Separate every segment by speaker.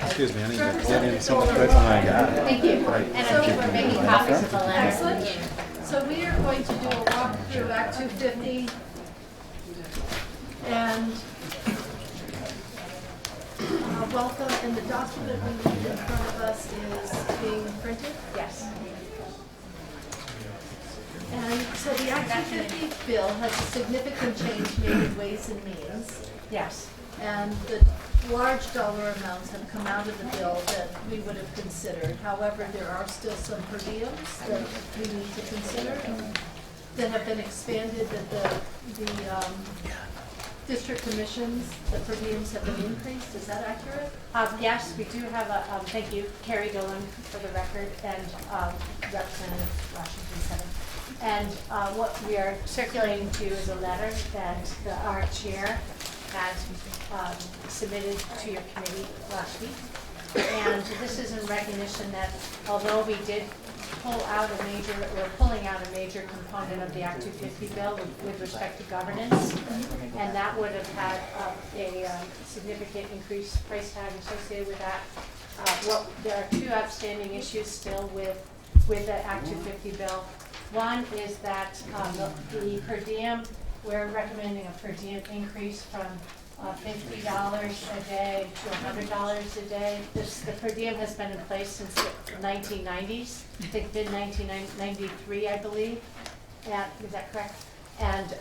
Speaker 1: Excuse me, I need to get in so much quicker than I got.
Speaker 2: Thank you. And I think we're making copies of the letter.
Speaker 3: Excellent. So we are going to do a walkthrough of Act 250. And welcome, and the document we need in front of us is being printed.
Speaker 2: Yes.
Speaker 3: And so the Act 250 bill has a significant change made in Ways and Means.
Speaker 2: Yes.
Speaker 3: And the large dollar amounts have come out of the bill that we would have considered. However, there are still some per diems that we need to consider that have been expanded, that the district commissions, the per diems have been increased. Is that accurate?
Speaker 2: Yes, we do have a, thank you, Kari, Dolan, for the record, and Representative Washington 7. And what we are circulating to you is a letter that our chair had submitted to your committee last week. And this is in recognition that although we did pull out a major, we're pulling out a major component of the Act 250 bill with respect to governance, and that would have had a significant increased price tag associated with that. There are two outstanding issues still with the Act 250 bill. One is that the per diem, we're recommending a per diem increase from $50 a day to $100 a day. The per diem has been in place since the 1990s. I think mid-1993, I believe. Is that correct? And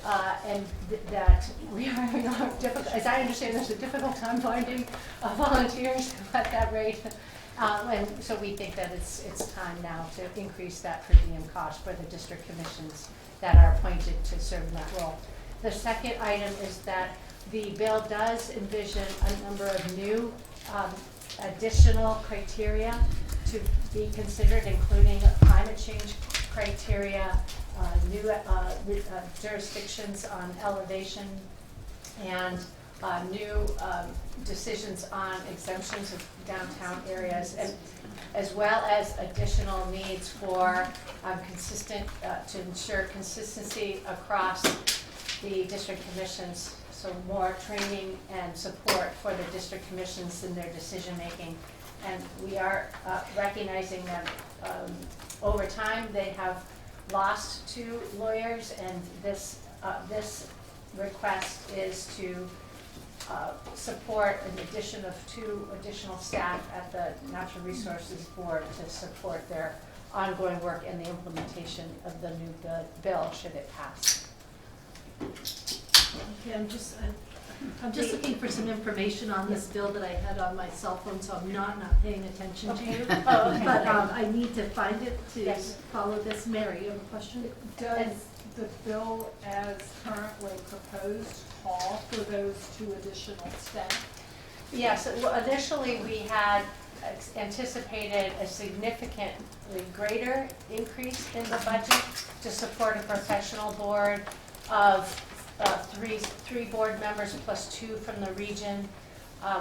Speaker 2: that we are having a difficult, as I understand, there's a difficult time finding volunteers at that rate. And so we think that it's time now to increase that per diem cost for the district commissions that are appointed to serve in that role. The second item is that the bill does envision a number of new additional criteria to be considered, including climate change criteria, new jurisdictions on elevation, and new decisions on exemptions of downtown areas, and as well as additional needs for consistent, to ensure consistency across the district commissions, so more training and support for the district commissions in their decision making. And we are recognizing that over time they have lost 2 lawyers, and this request is to support an addition of 2 additional staff at the Natural Resources Board to support their ongoing work and the implementation of the new bill should it pass.
Speaker 3: Okay, I'm just looking for some information on this bill that I had on my cell phone, so I'm not paying attention to you.
Speaker 2: Oh, okay.
Speaker 3: But I need to find it to
Speaker 2: Yes.
Speaker 3: follow this. Mary, you have a question?
Speaker 4: Does the bill as currently proposed call for those 2 additional staff?
Speaker 2: Yes, initially we had anticipated a significantly greater increase in the budget to support a professional board of three board members plus 2 from the region,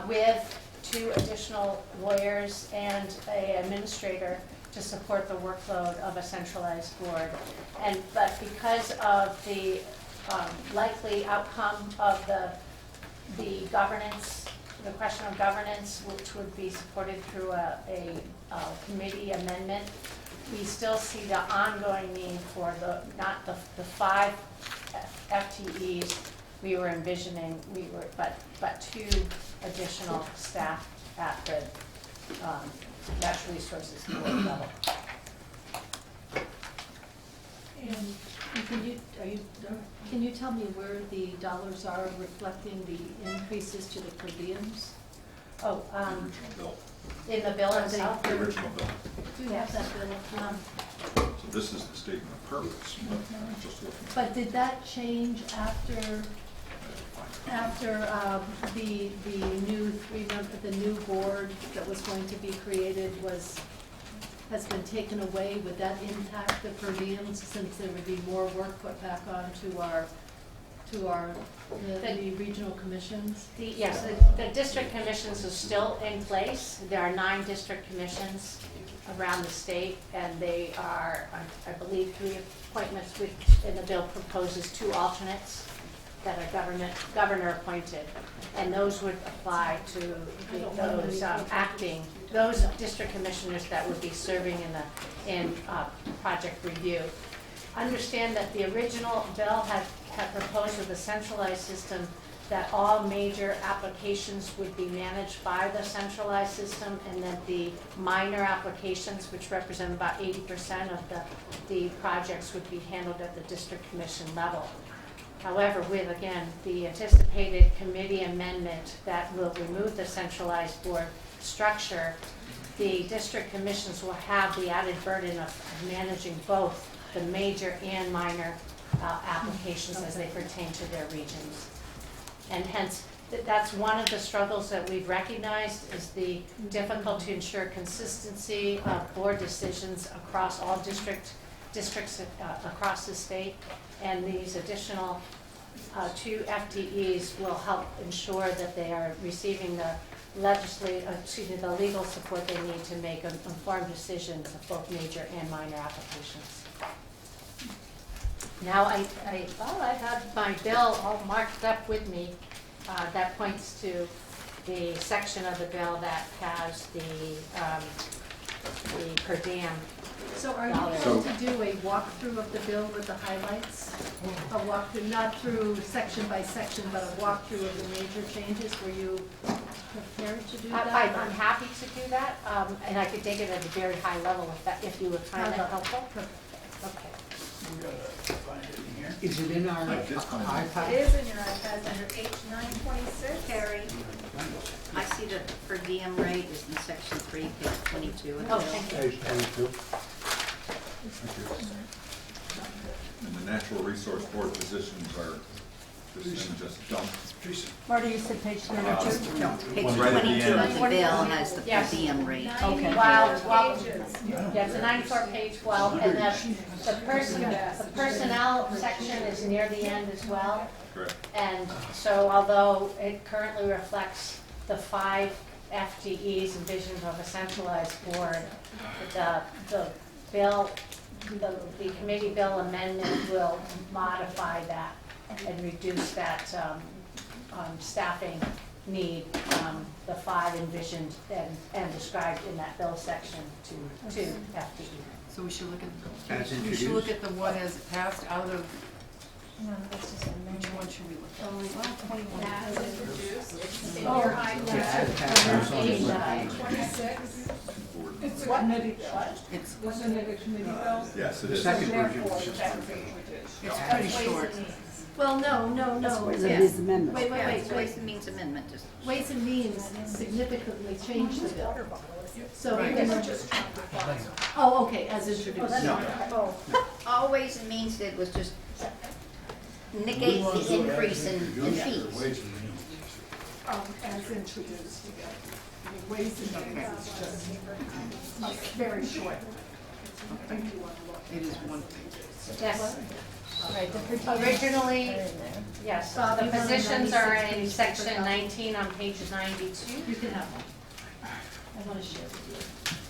Speaker 2: with 2 additional lawyers and an administrator to support the workload of a centralized board. But because of the likely outcome of the governance, the question of governance, which would be supported through a committee amendment, we still see the ongoing need for not the 5 FTEs we were envisioning, but 2 additional staff at the Natural Resources Board level.
Speaker 3: And can you tell me where the dollars are reflecting the increases to the per diems?
Speaker 2: Oh, in the bill itself?
Speaker 5: The original bill.
Speaker 3: Do you have that bill?
Speaker 5: So this is the statement of purpose, but I'm just looking.
Speaker 3: But did that change after the new the new board that was going to be created has been taken away? Would that impact the per diems, since there would be more work put back on to the regional commissions?
Speaker 2: Yes, the district commissions are still in place. There are 9 district commissions around the state, and they are, I believe, 3 appointments, which in the bill proposes 2 alternates. that are governor appointed. And those would apply to those district commissioners that would be serving in project review. Understand that the original bill had proposed with a centralized system that all major applications would be managed by the centralized system, and that the minor applications, which represent about 80% of the projects, would be handled at the district commission level. However, with, again, the anticipated committee amendment that will remove the centralized board structure, the district commissions will have the added burden of managing both the major and minor applications as they pertain to their regions. And hence, that's one of the struggles that we've recognized, is the difficulty to ensure consistency of board decisions across all districts across the state. And these additional 2 FTEs will help ensure that they are receiving the legal support they need to make informed decisions of both major and minor applications. Now, I thought I had my bill all marked up with me. That points to the section of the bill that has the per diem.
Speaker 3: So are you able to do a walkthrough of the bill with the highlights? A walkthrough, not through section by section, but a walkthrough of the major changes? Were you prepared to do that?
Speaker 2: I'm happy to do that, and I could take it at a very high level if you would find that helpful. Okay.
Speaker 6: Is it in our
Speaker 5: Like this one.
Speaker 6: iPad?
Speaker 4: It is in your iPad under page 926.
Speaker 7: Kari, I see the per diem rate is in section 3, page 22 of the
Speaker 2: Oh,
Speaker 7: bill.
Speaker 2: thank you.
Speaker 6: Page 22.
Speaker 5: And the natural resource board positions are just dumped.
Speaker 8: Marty, you said page 92?
Speaker 7: No, page
Speaker 5: Right at the
Speaker 7: 22
Speaker 5: end.
Speaker 7: of the bill has the per
Speaker 2: Yes.
Speaker 7: diem rate.
Speaker 8: Okay.
Speaker 2: Well,
Speaker 4: Pages.
Speaker 2: yeah, it's a 94-page, and the personnel section is near the end as well.
Speaker 5: Correct.
Speaker 2: And so although it currently reflects the 5 FTEs envisioned of a centralized board, the bill, the committee bill amendment will modify that and reduce that staffing need, the 5 envisioned and described in that bill section to FTE.
Speaker 9: So we should look
Speaker 6: As
Speaker 9: at, we
Speaker 6: introduced.
Speaker 9: should look at the one as passed out of,
Speaker 8: No, that's just a
Speaker 9: which one should we look at?
Speaker 4: As introduced, it's in
Speaker 8: Oh.
Speaker 4: your
Speaker 6: It
Speaker 4: iPad.
Speaker 6: says passed.
Speaker 2: Page 9.
Speaker 4: 26. It's a committee bill.
Speaker 9: It's,
Speaker 4: Wasn't it a committee bill?
Speaker 5: Yes, it
Speaker 6: The
Speaker 5: is.
Speaker 6: second version
Speaker 4: Therefore,
Speaker 6: was just
Speaker 4: that's
Speaker 6: for
Speaker 4: introduced.
Speaker 9: it's pretty short.
Speaker 3: Well, no.
Speaker 7: Yeah.
Speaker 8: his amendment.
Speaker 3: Wait,
Speaker 7: Yeah, it's
Speaker 3: wait.
Speaker 7: Ways and Means Amendment, just,
Speaker 3: Ways and Means significantly changed the bill. So
Speaker 9: Right.
Speaker 3: even,
Speaker 4: We're just trying to find.
Speaker 3: oh, okay, as introduced.
Speaker 6: No.
Speaker 7: all Ways and Means did was just negate the increase in fees.
Speaker 4: As introduced again. I mean, Ways and Means is just very short. I think you want to look.
Speaker 9: It is one thing.
Speaker 2: Yes,
Speaker 8: Right, the per diem
Speaker 2: originally,
Speaker 8: are in there.
Speaker 2: yes,
Speaker 3: Bob,
Speaker 2: the
Speaker 3: you want a
Speaker 2: positions are
Speaker 3: 96
Speaker 2: in
Speaker 3: page
Speaker 2: section
Speaker 3: paper copy?
Speaker 2: 19 on page 92.
Speaker 3: You can have one. I want to share with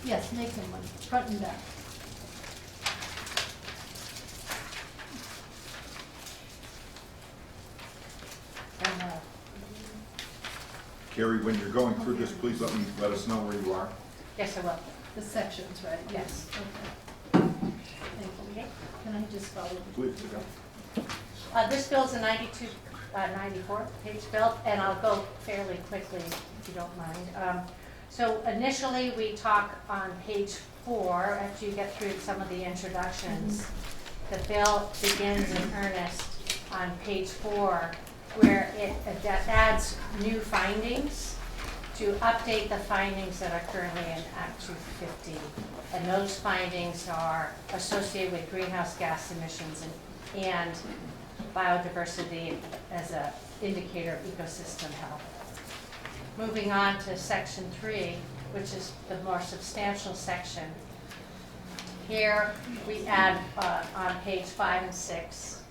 Speaker 3: you. Yes, make them one, front and back.
Speaker 2: And,
Speaker 5: Kari, when you're going through this, please let us know where you are.
Speaker 2: yes, I will.
Speaker 3: The sections, right?
Speaker 2: Yes.
Speaker 3: Okay. Thank you. Can I just follow?
Speaker 5: Please,
Speaker 2: This bill's a 94 page bill, and I'll go fairly quickly if you don't mind. So initially, we talk on page 4, after you get through some of the introductions. The bill begins in earnest on page 4, where it adds new findings to update the findings that are currently in Act 250. And those findings are associated with greenhouse gas emissions and biodiversity as an indicator of ecosystem health. Moving on to section 3, which is the more substantial section. Here we add on page 5 and 6.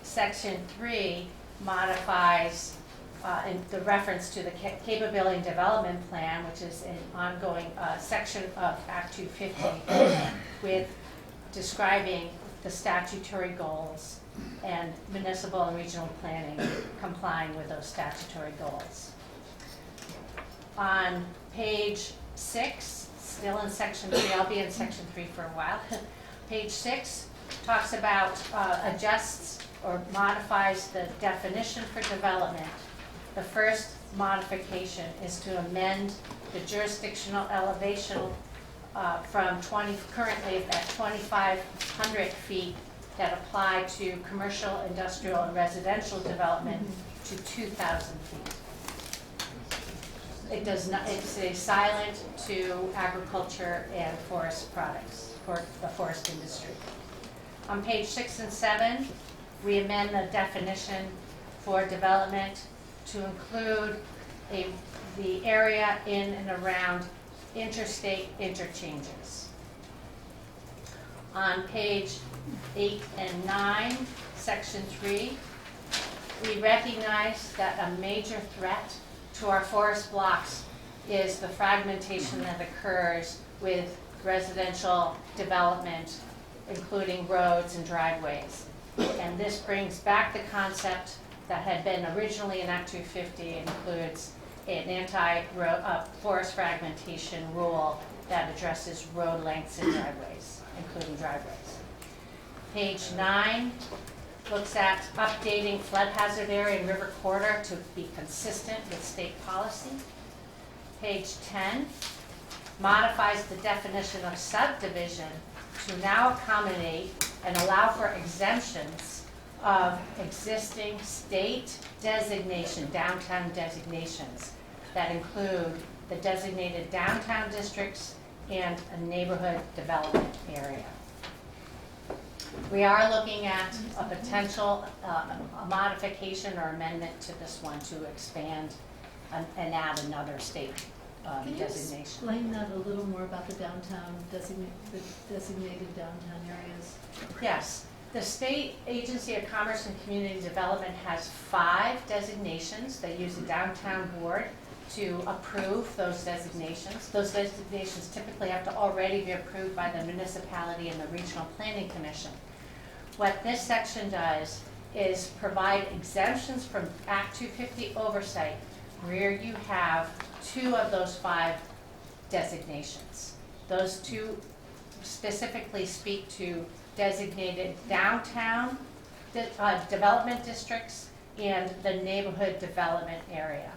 Speaker 2: Section 3 modifies in the reference to the capability and development plan, which is an ongoing section of Act 250, with describing the statutory goals and municipal and regional planning complying with those statutory goals. On page 6, still in section 3, I'll be in section 3 for a while. Page 6 talks about, adjusts or modifies the definition for development. The first modification is to amend the jurisdictional elevation from currently at 2,500 feet that apply to commercial, industrial, and residential development to 2,000 feet. It does not, it's a silent to agriculture and forest products for the forest industry. On page 6 and 7, we amend the definition for development to include the area in and around interstate interchanges. On page 8 and 9, section 3, we recognize that a major threat to our forest blocks is the fragmentation that occurs with residential development, including roads and driveways. And this brings back the concept that had been originally in Act 250, includes an anti-forest fragmentation rule that addresses road lengths and driveways, including driveways. Page 9 looks at updating flood hazard area and river corridor to be consistent with state policy. Page 10 modifies the definition of subdivision to now accommodate and allow for exemptions of existing state designation, downtown designations that include the designated downtown districts and a neighborhood development area. We are looking at a potential a modification or amendment to this one to expand and add another state
Speaker 3: Can you
Speaker 2: designation.
Speaker 3: explain that a little more about the downtown, the designated downtown areas?
Speaker 2: Yes, the State Agency of Commerce and Community Development has 5 designations. They use the downtown board to approve those designations. Those designations typically have to already be approved by the municipality and the Regional Planning Commission. What this section does is provide exemptions from Act 250 oversight where you have 2 of those 5 designations. Those 2 specifically speak to designated downtown development districts and the neighborhood development area.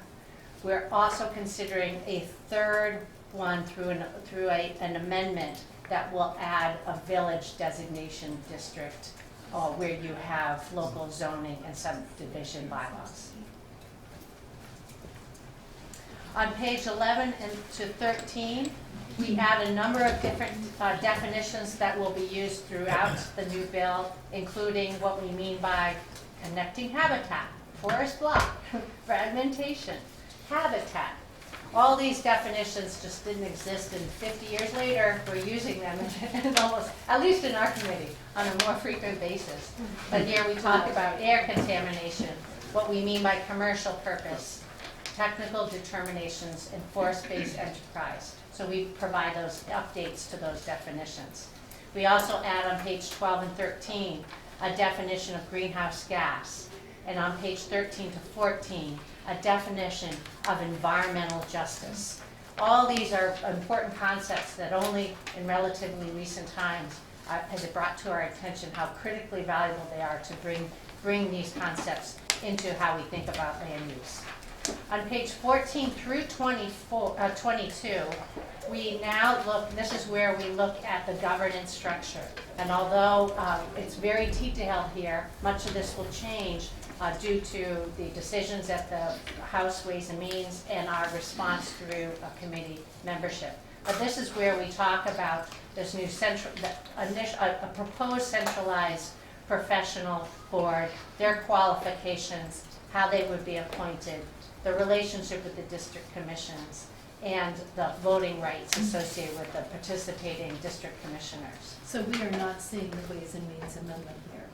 Speaker 2: We're also considering a 3rd one through an amendment that will add a village designation district where you have local zoning and subdivision bylaws. On page 11 and to 13, we add a number of different definitions that will be used throughout the new bill, including what we mean by connecting habitat, forest block, fragmentation, habitat. All these definitions just didn't exist, and 50 years later, we're using them in almost, at least in our committee, on a more frequent basis. But here we talk about air contamination, what we mean by commercial purpose, technical determinations, and forest-based enterprise. So we provide those updates to those definitions. We also add on page 12 and 13 a definition of greenhouse gas, and on page 13 to 14 a definition of environmental justice. All these are important concepts that only in relatively recent times has it brought to our attention how critically valuable they are to bring these concepts into how we think about land use. On page 14 through 22, we now look, this is where we look at the governance structure. And although it's very detailed here, much of this will change due to the decisions at the House Ways and Means and our response through a committee membership. But this is where we talk about this new a proposed centralized professional board, their qualifications, how they would be appointed, the relationship with the district commissions, and the voting rights associated with the participating district commissioners.
Speaker 3: So we are not seeing the Ways and Means amendment here.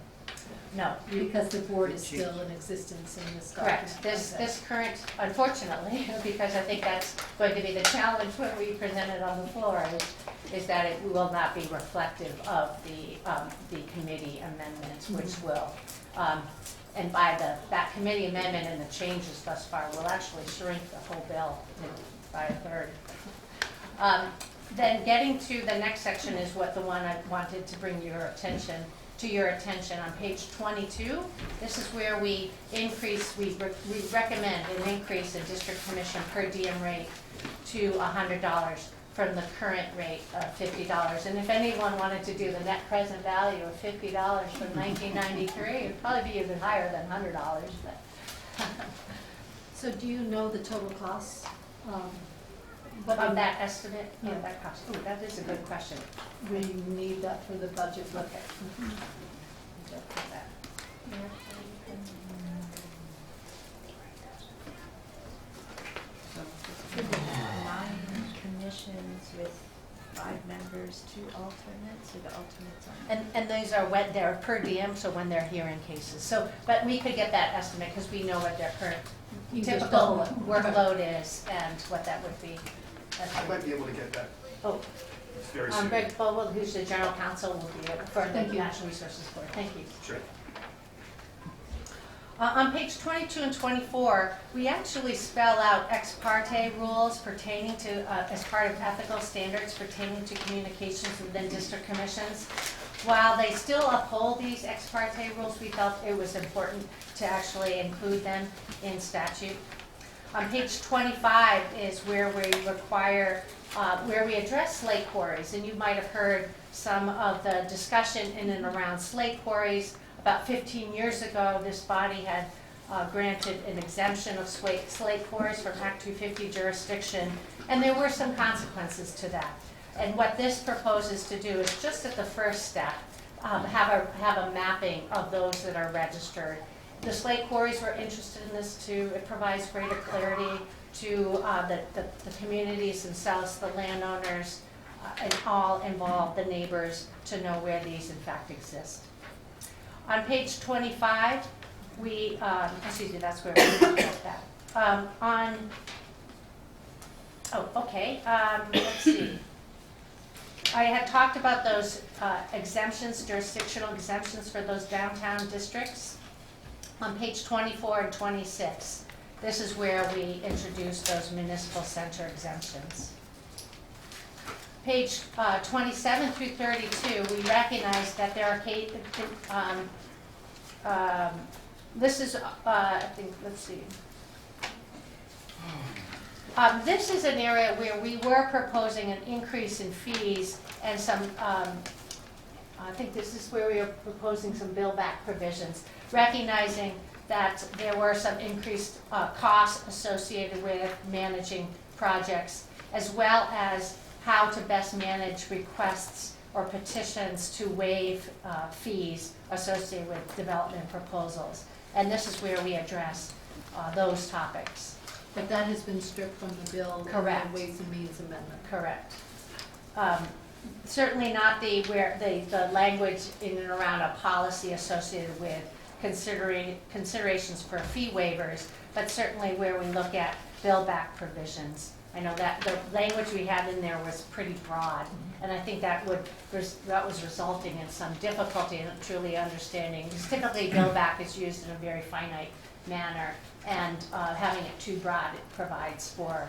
Speaker 2: no.
Speaker 3: Because the board is still in existence in this document.
Speaker 2: Correct. This,
Speaker 3: Okay.
Speaker 2: this current, unfortunately, because I think that's going to be the challenge when we present it on the floor, is that it will not be reflective of the committee amendments, which will, and by that committee amendment and the changes thus far will actually shrink the whole bill by a third. Then getting to the next section is what the one I wanted to bring to your attention on page 22. This is where we increase, we recommend an increase in district commission per diem rate to $100 from the current rate of $50. And if anyone wanted to do the net present value of $50 from 1993, it'd probably be even higher than $100. But
Speaker 3: So do you know the total costs?
Speaker 2: of that estimate, yeah, that cost. Ooh, that is a good question.
Speaker 3: We need that for the budget.
Speaker 2: Okay. Don't put that.
Speaker 9: So,
Speaker 8: Could be 9 commissions with 5 members, 2 alternates, or the alternates on?
Speaker 2: And those are when they're per diem, so when they're hearing cases. So, but we could get that estimate because we know what their current
Speaker 3: You just
Speaker 2: typical
Speaker 3: double it.
Speaker 2: workload is and what that would be. That's
Speaker 6: I might be able to get that
Speaker 2: Oh,
Speaker 6: very soon.
Speaker 2: Greg Boulbol, who's the general counsel, will be able for the
Speaker 3: Thank you.
Speaker 2: Natural Resources Board. Thank you.
Speaker 6: Sure.
Speaker 2: On page 22 and 24, we actually spell out ex parte rules pertaining to, as part of ethical standards pertaining to communications within district commissions. While they still uphold these ex parte rules, we felt it was important to actually include them in statute. On page 25 is where we require, where we address slate quarries, and you might have heard some of the discussion in and around slate quarries. About 15 years ago, this body had granted an exemption of slate quarries from Act 250 jurisdiction, and there were some consequences to that. And what this proposes to do is just at the first step, have a mapping of those that are registered. The slate quarries were interested in this too. It provides greater clarity to the communities themselves, the landowners, and all involved, the neighbors, to know where these in fact exist. On page 25, we, excuse me, that's where we put that. Let's see. I had talked about those exemptions, jurisdictional exemptions for those downtown districts. On page 24 and 26, this is where we introduce those municipal center exemptions. Page 27 through 32, we recognize that there are this is, I think, let's see. This is an area where we were proposing an increase in fees and some, I think this is where we are proposing some bill back provisions, recognizing that there were some increased costs associated with managing projects, as well as how to best manage requests or petitions to waive fees associated with development proposals. And this is where we address those topics.
Speaker 3: But that has been stripped from the bill.
Speaker 2: Correct.
Speaker 3: In the Ways and Means Amendment.
Speaker 2: Correct. Certainly not the language in and around a policy associated with considerations for fee waivers, but certainly where we look at bill back provisions. I know that the language we had in there was pretty broad, and I think that was resulting in some difficulty in truly understanding. Because typically, bill back is used in a very finite manner, and having it too broad, it provides for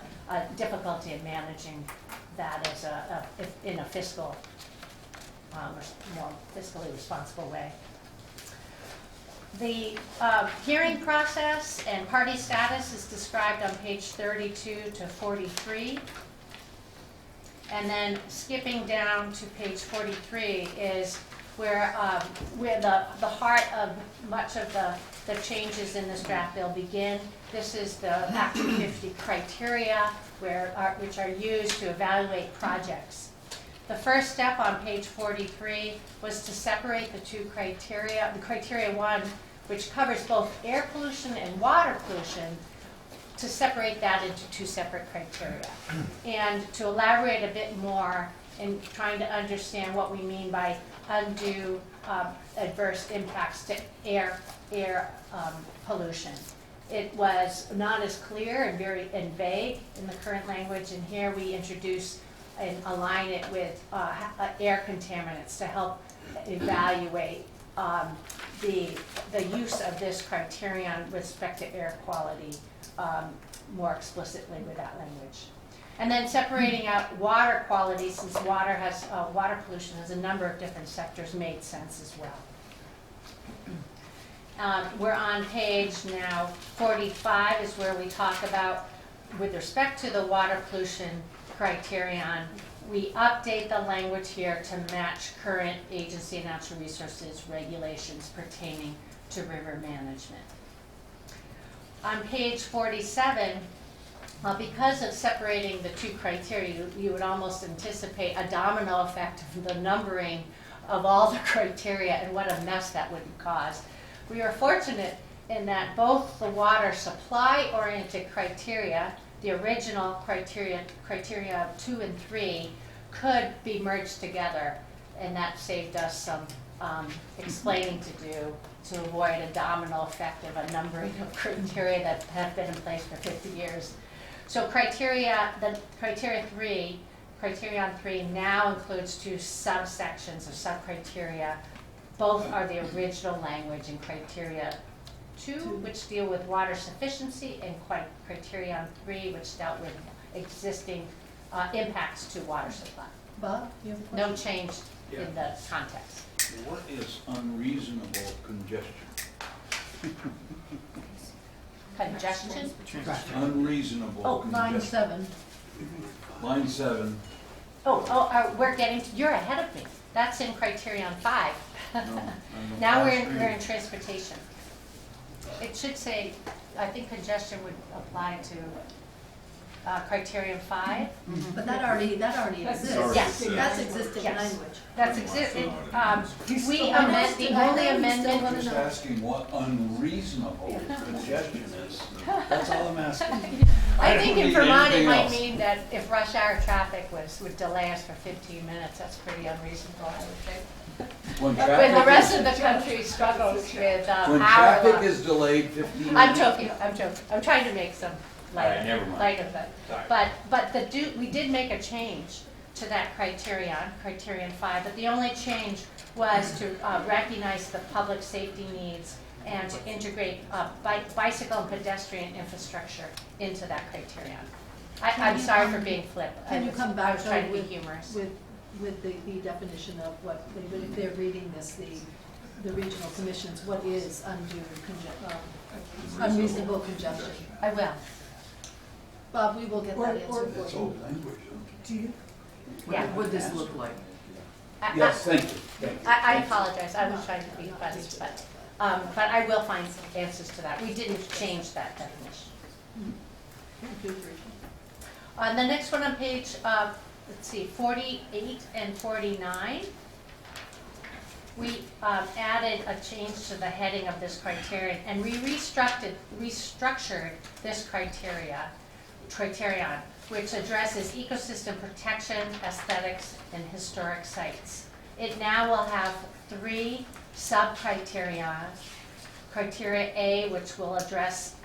Speaker 2: difficulty in managing that as in a fiscal, more fiscally responsible way. The hearing process and party status is described on page 32 to 43. And then skipping down to page 43 is where the heart of much of the changes in this draft bill begin. This is the Act 250 criteria which are used to evaluate projects. The first step on page 43 was to separate the two criteria. The criteria 1, which covers both air pollution and water pollution, to separate that into 2 separate criteria. And to elaborate a bit more in trying to understand what we mean by undue adverse impacts to air pollution. It was not as clear and very vague in the current language, and here we introduce and align it with air contaminants to help evaluate the use of this criterion with respect to air quality more explicitly with that language. And then separating out water quality, since water pollution has a number of different sectors, made sense as well. We're on page now 45 is where we talk about, with respect to the water pollution criterion, we update the language here to match current Agency of Natural Resources regulations pertaining to river management. On page 47, because of separating the two criteria, you would almost anticipate a domino effect of the numbering of all the criteria and what a mess that would cause. We are fortunate in that both the water supply-oriented criteria, the original criteria 2 and 3, could be merged together, and that saved us some explaining to do to avoid a domino effect of a numbering of criteria that have been in place for 50 years. So criterion 3 now includes 2 subsections or subcriteria. Both are the original language in criteria 2, which deal with water sufficiency, and criterion 3, which dealt with existing impacts to water supply.
Speaker 3: Bob, you have a question?
Speaker 2: No change in the context.
Speaker 10: What is unreasonable congestion?
Speaker 2: Congestion?
Speaker 10: Unreasonable
Speaker 2: Oh,
Speaker 3: Line
Speaker 10: congestion.
Speaker 3: 7.
Speaker 10: Line 7.
Speaker 2: We're getting, you're ahead of me. That's in criterion 5.
Speaker 10: No,
Speaker 2: Now we're in transportation. It should say, I think congestion would apply to criterion 5.
Speaker 3: But that already exists.
Speaker 2: Yes.
Speaker 3: That's existing
Speaker 2: Yes.
Speaker 3: language.
Speaker 2: That's existing. We
Speaker 3: I know
Speaker 2: amend, the
Speaker 3: still- I
Speaker 2: only
Speaker 3: know you still
Speaker 2: amendment,
Speaker 3: wanna
Speaker 10: Just
Speaker 3: know.
Speaker 10: asking what unreasonable congestion is.
Speaker 1: That's all I'm asking.
Speaker 2: I
Speaker 10: I
Speaker 2: think
Speaker 10: don't
Speaker 2: in
Speaker 10: need
Speaker 2: Vermont it
Speaker 10: anything
Speaker 2: might
Speaker 10: else.
Speaker 2: mean that if rush hour traffic would delay us for 15 minutes, that's pretty unreasonable, I would think.
Speaker 10: When
Speaker 2: When the rest
Speaker 10: traffic
Speaker 2: of the country struggles with
Speaker 10: when
Speaker 2: hour
Speaker 10: traffic
Speaker 2: long.
Speaker 10: is delayed 15
Speaker 2: I'm
Speaker 10: minutes.
Speaker 2: joking. I'm trying to make some light,
Speaker 10: never mind.
Speaker 2: light of it.
Speaker 10: Sorry.
Speaker 2: But we did make a change to that criterion 5, but the only change was to recognize the public safety needs and to integrate bicycle and pedestrian infrastructure into that criterion. I'm sorry for being flip.
Speaker 3: Can you come back
Speaker 2: I was trying to be
Speaker 3: though,
Speaker 2: humorous.
Speaker 3: with the definition of what, if they're reading this, the regional commissions, what is unreasonable congestion?
Speaker 2: I will.
Speaker 3: Bob, we will get that answer for
Speaker 10: It's
Speaker 3: you.
Speaker 10: old language.
Speaker 4: Do you,
Speaker 2: Yeah.
Speaker 9: What would this look like?
Speaker 10: Yes, thank you. Thank you.
Speaker 2: I apologize. I was trying to be funny, but I will find some answers to that. We didn't change that definition. The next one on page, let's see, 48 and 49, we added a change to the heading of this criterion, and we restructured this criterion, which addresses ecosystem protection, aesthetics, and historic sites. It now will have 3 sub-criteria. Criteria A, which will address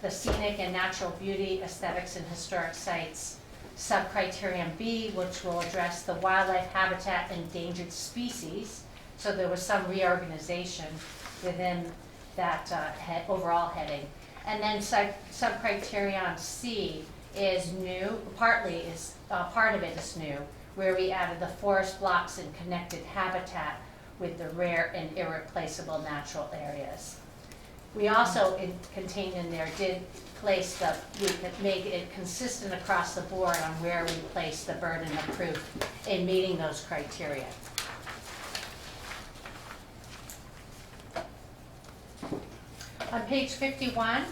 Speaker 2: the scenic and natural beauty, aesthetics, and historic sites. Sub-criterion B, which will address the wildlife habitat and endangered species. So there was some reorganization within that overall heading. And then sub-criterion C is new, part of it is new, where we added the forest blocks and connected habitat with the rare and irreplaceable natural areas. We also contained in there we could make it consistent across the board on where we place the burden of proof in meeting those criteria. On page 51,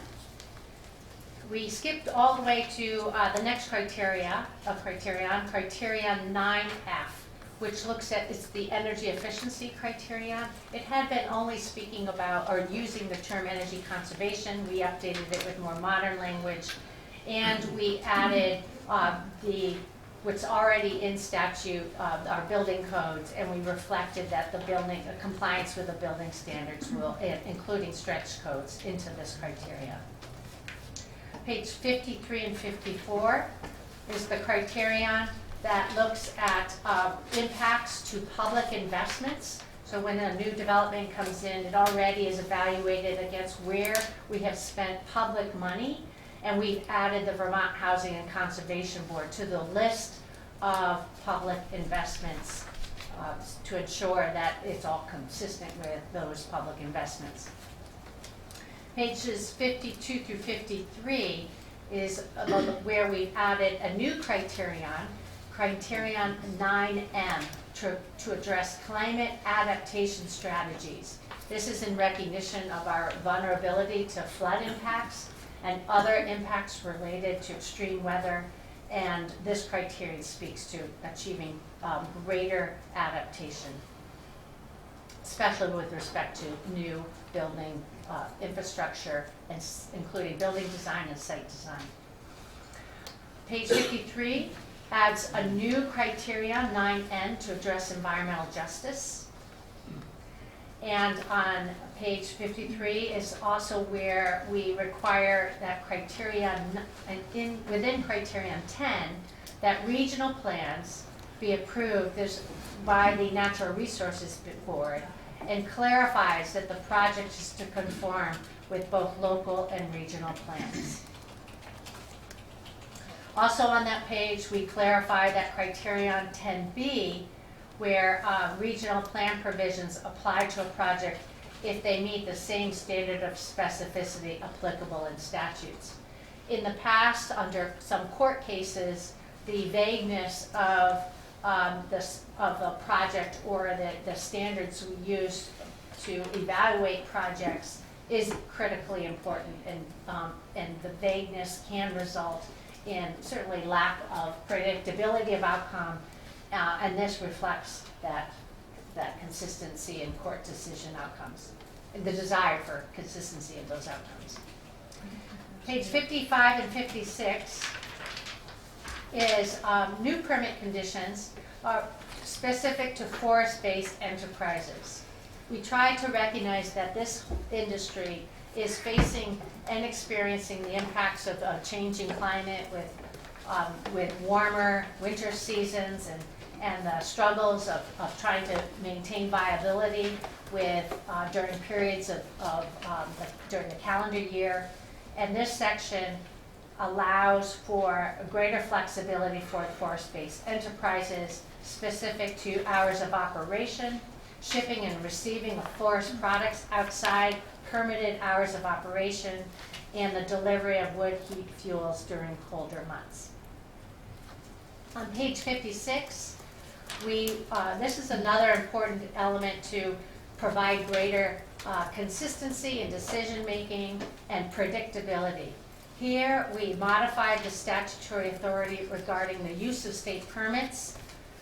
Speaker 2: we skipped all the way to the next criterion 9F, which looks at, it's the energy efficiency criterion. It had been only speaking about, or using the term energy conservation. We updated it with more modern language. And we added the which already in statute, our building codes, and we reflected that the building, compliance with the building standards will, including stretch codes, into this criteria. Page 53 and 54 is the criterion that looks at impacts to public investments. So when a new development comes in, it already is evaluated against where we have spent public money, and we've added the Vermont Housing and Conservation Board to the list of public investments to ensure that it's all consistent with those public investments. Pages 52 through 53 is where we've added a new criterion 9M, to address climate adaptation strategies. This is in recognition of our vulnerability to flood impacts and other impacts related to extreme weather, and this criterion speaks to achieving greater adaptation, especially with respect to new building infrastructure, and including building design and site design. Page 53 adds a new criterion, 9N, to address environmental justice. And on page 53 is also where we require that criterion, within criterion 10, that regional plans be approved by the Natural Resources Board, and clarifies that the project is to conform with both local and regional plans. Also on that page, we clarify that criterion 10B, where regional plan provisions apply to a project if they meet the same standard of specificity applicable in statutes. In the past, under some court cases, the vagueness of the project or the standards we use to evaluate projects is critically important, and the vagueness can result in certainly lack of predictability of outcome, and this reflects that consistency in court decision outcomes, and the desire for consistency of those outcomes. Page 55 and 56 is new permit conditions are specific to forest-based enterprises. We try to recognize that this industry is facing and experiencing the impacts of a changing climate with warmer winter seasons and the struggles of trying to maintain viability during periods during the calendar year. And this section allows for greater flexibility for forest-based enterprises specific to hours of operation, shipping and receiving of forest products outside permitted hours of operation, and the delivery of wood heat fuels during colder months. On page 56, this is another important element to provide greater consistency in decision-making and predictability. Here, we modified the statutory authority regarding the use of state permits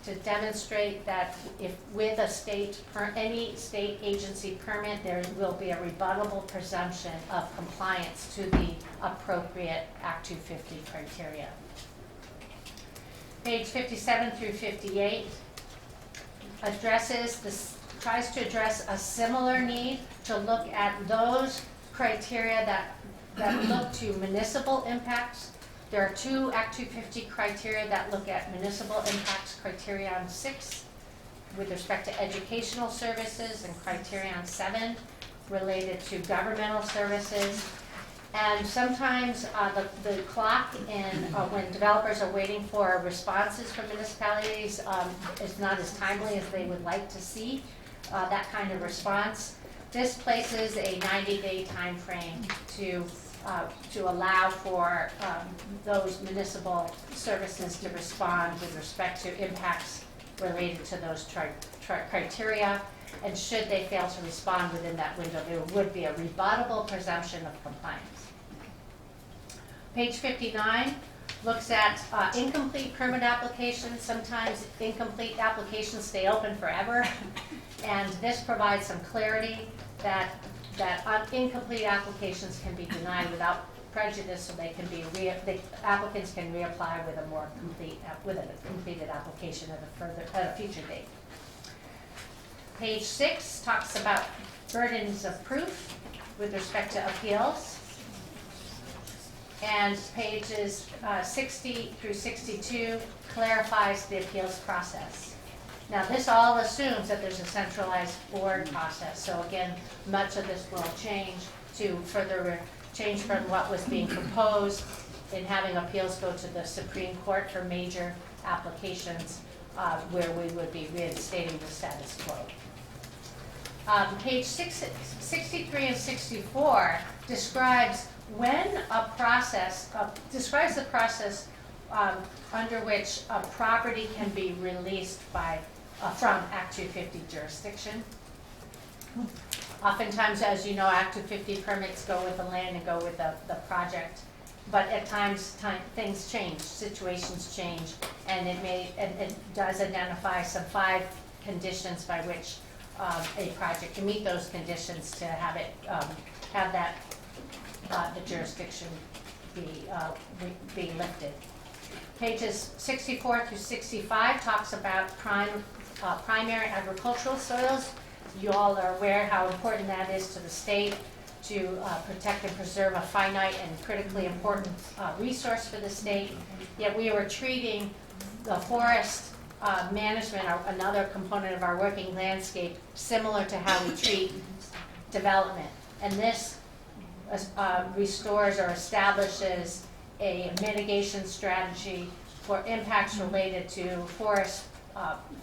Speaker 2: to demonstrate that if with any state agency permit, there will be a rebuttable presumption of compliance to the appropriate Act 250 criteria. Page 57 through 58 tries to address a similar need to look at those criteria that look to municipal impacts. There are two Act 250 criteria that look at municipal impacts, criterion 6 with respect to educational services, and criterion 7 related to governmental services. And sometimes the clock when developers are waiting for responses from municipalities is not as timely as they would like to see that kind of response. This places a 90-day time frame to allow for those municipal services to respond with respect to impacts related to those criteria. And should they fail to respond within that window, there would be a rebuttable presumption of compliance. Page 59 looks at incomplete permit applications. Sometimes incomplete applications stay open forever. And this provides some clarity that incomplete applications can be denied without prejudice, so they can be, the applicants can reapply with a more complete, with a completed application at a future date. Page 6 talks about burdens of proof with respect to appeals. And pages 60 through 62 clarifies the appeals process. Now, this all assumes that there's a centralized board process. So again, much of this will change to further change from what was being proposed in having appeals go to the Supreme Court for major applications, where we would be reinstating the status quo. Page 63 and 64 describes when a process, describes the process under which a property can be released by, from Act 250 jurisdiction. Oftentimes, as you know, Act 250 permits go with the land and go with the project. But at times, things change, situations change, and it does identify some 5 conditions by which a project can meet those conditions to have it, have that, the jurisdiction be lifted. Pages 64 through 65 talks about primary agricultural soils. You all are aware how important that is to the state to protect and preserve a finite and critically important resource for the state. Yet we were treating the forest management, another component of our working landscape, similar to how we treat development. And this restores or establishes a mitigation strategy for impacts related to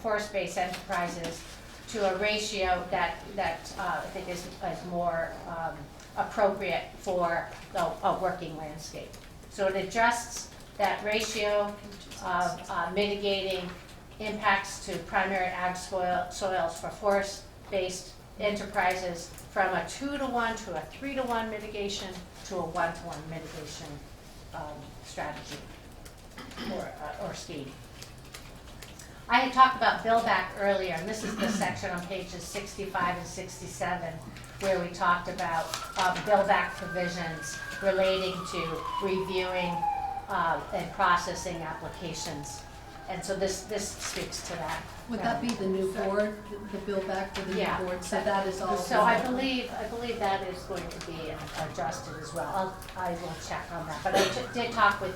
Speaker 2: forest-based enterprises to a ratio that I think is more appropriate for a working landscape. So it adjusts that ratio of mitigating impacts to primary ag soils for forest-based enterprises from a 2-to-1 to a 3-to-1 mitigation to a 1-to-1 mitigation strategy or scheme. I had talked about billback earlier, and this is the section on pages 65 and 67 where we talked about billback provisions relating to reviewing and processing applications. And so this speaks to that.
Speaker 3: Would that be the new board, the bill back for the
Speaker 2: Yeah.
Speaker 3: new board? So that is all.
Speaker 2: So I believe that is going to be adjusted as well. I will check on that. But I did talk with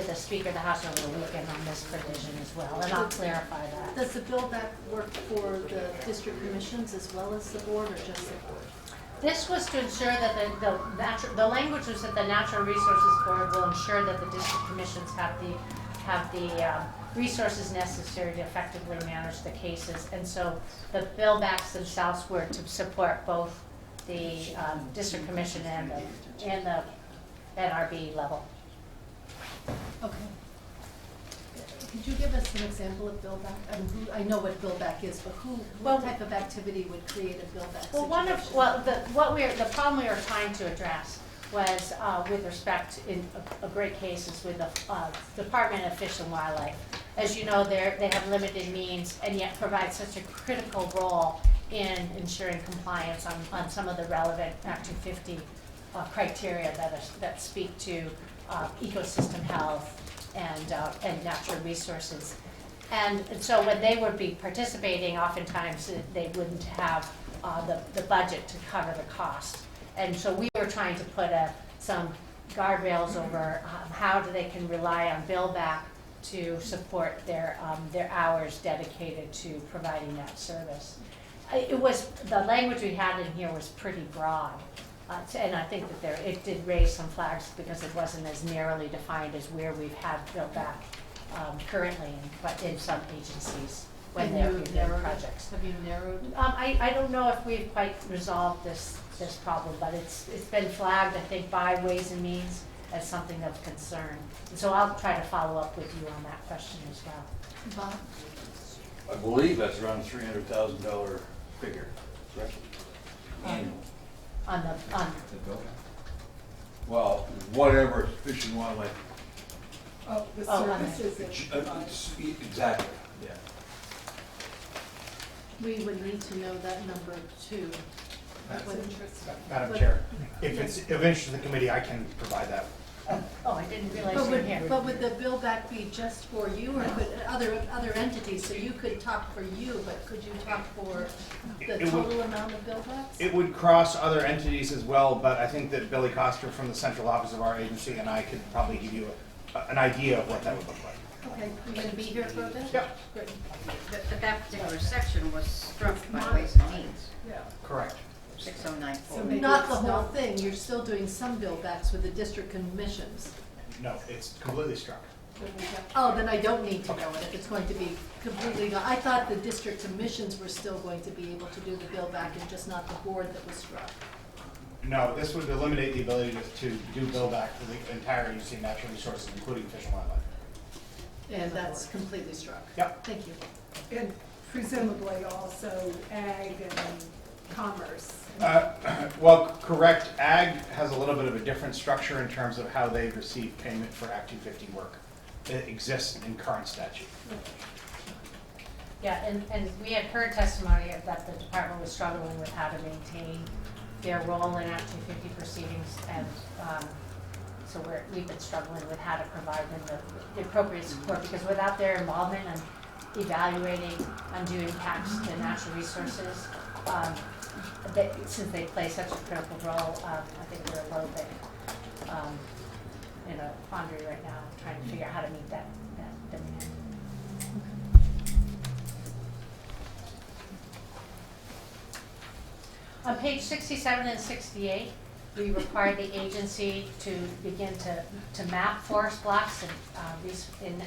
Speaker 2: the Speaker of the House over the weekend on this provision as well, and I'll clarify that.
Speaker 3: Does the bill back work for the district commissions as well as the board, or just the board?
Speaker 2: This was to ensure that the language was that the Natural Resources Board will ensure that the district commissions have the resources necessary to effectively manage the cases. And so the billbacks themselves were to support both the district commission and the NRB level.
Speaker 3: Okay. Could you give us an example of billback? I know what billback is, but what type of activity would create a billback situation?
Speaker 2: The problem we were trying to address was with respect in a great case is with the Department of Fish and Wildlife. As you know, they have limited means and yet provide such a critical role in ensuring compliance on some of the relevant Act 250 criteria that speak to ecosystem health and natural resources. And so when they would be participating, oftentimes they wouldn't have the budget to cover the cost. And so we were trying to put some guardrails over how they can rely on billback to support their hours dedicated to providing that service. The language we had in here was pretty broad. And I think that it did raise some flags because it wasn't as narrowly defined as where we've had billback currently, but in some agencies when they're reviewing projects.
Speaker 3: Have you narrowed?
Speaker 2: I don't know if we've quite resolved this problem, but it's been flagged, I think, by Ways and Means as something of concern. And so I'll try to follow up with you on that question as well.
Speaker 3: Bob?
Speaker 10: I believe that's around a $300,000 figure, correct? Annual. Well, whatever Fish and Wildlife.
Speaker 4: Oh, the
Speaker 2: on
Speaker 4: services.
Speaker 10: Exactly, yeah.
Speaker 3: We would need to know that number too.
Speaker 4: That's interesting.
Speaker 11: Madam Chair, if it's of interest to the committee, I can provide that.
Speaker 2: Oh, I didn't realize
Speaker 3: But
Speaker 2: you were here.
Speaker 3: would the bill back be just for you or could other entities? So you could talk for you, but could you talk for the
Speaker 11: It would-
Speaker 3: total amount of bill backs?
Speaker 11: It would cross other entities as well, but I think that Billy Coster from the central office of our agency and I could probably give you an idea of what that would look like.
Speaker 3: Okay, you're gonna be here for a bit?
Speaker 11: Yep.
Speaker 3: Great.
Speaker 7: But that particular section was struck by Ways and Means,
Speaker 4: Yeah.
Speaker 11: Correct.
Speaker 7: 6094.
Speaker 4: So maybe
Speaker 3: Not the
Speaker 4: it's
Speaker 3: whole
Speaker 4: not-
Speaker 3: thing, you're still doing some bill backs with the district commissions.
Speaker 11: No, it's completely struck.
Speaker 3: Oh, then I don't need to know it if it's going to be completely gone. I thought the district commissions were still going to be able to do the bill back and just not the board that was struck.
Speaker 11: No, this would eliminate the ability to do bill back for the entire agency of natural resources, including fish and wildlife.
Speaker 3: And that's completely struck.
Speaker 11: Yep.
Speaker 3: Thank you.
Speaker 4: And presumably also ag and commerce.
Speaker 11: Well, correct. Ag has a little bit of a different structure in terms of how they receive payment for Act 250 work. It exists in current statute.
Speaker 2: Yeah, and we had heard testimony that the department was struggling with how to maintain their role in Act 250 proceedings, and so we've been struggling with how to provide them the appropriate support, because without their involvement in evaluating undue impacts to natural resources, since they play such a critical role, I think we're a little bit in a quandary right now, trying to figure out how to meet that demand. On page 67 and 68, we require the agency to begin to map forest blocks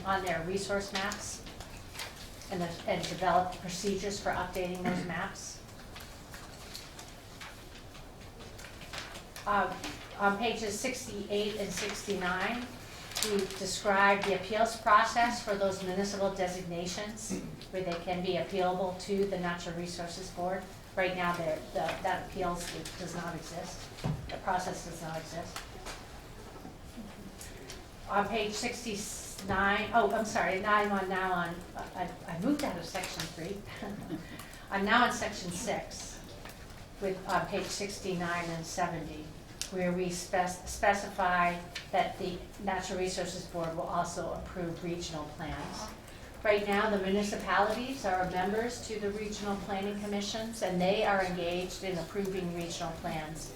Speaker 2: on their resource maps and develop procedures for updating those maps. On pages 68 and 69, we describe the appeals process for those municipal designations where they can be appealable to the Natural Resources Board. Right now, that appeals does not exist. The process does not exist. On page 69, I'm sorry, I moved out of section 3. I'm now in section 6 on page 69 and 70, where we specify that the Natural Resources Board will also approve regional plans. Right now, the municipalities are members to the regional planning commissions, and they are engaged in approving regional plans.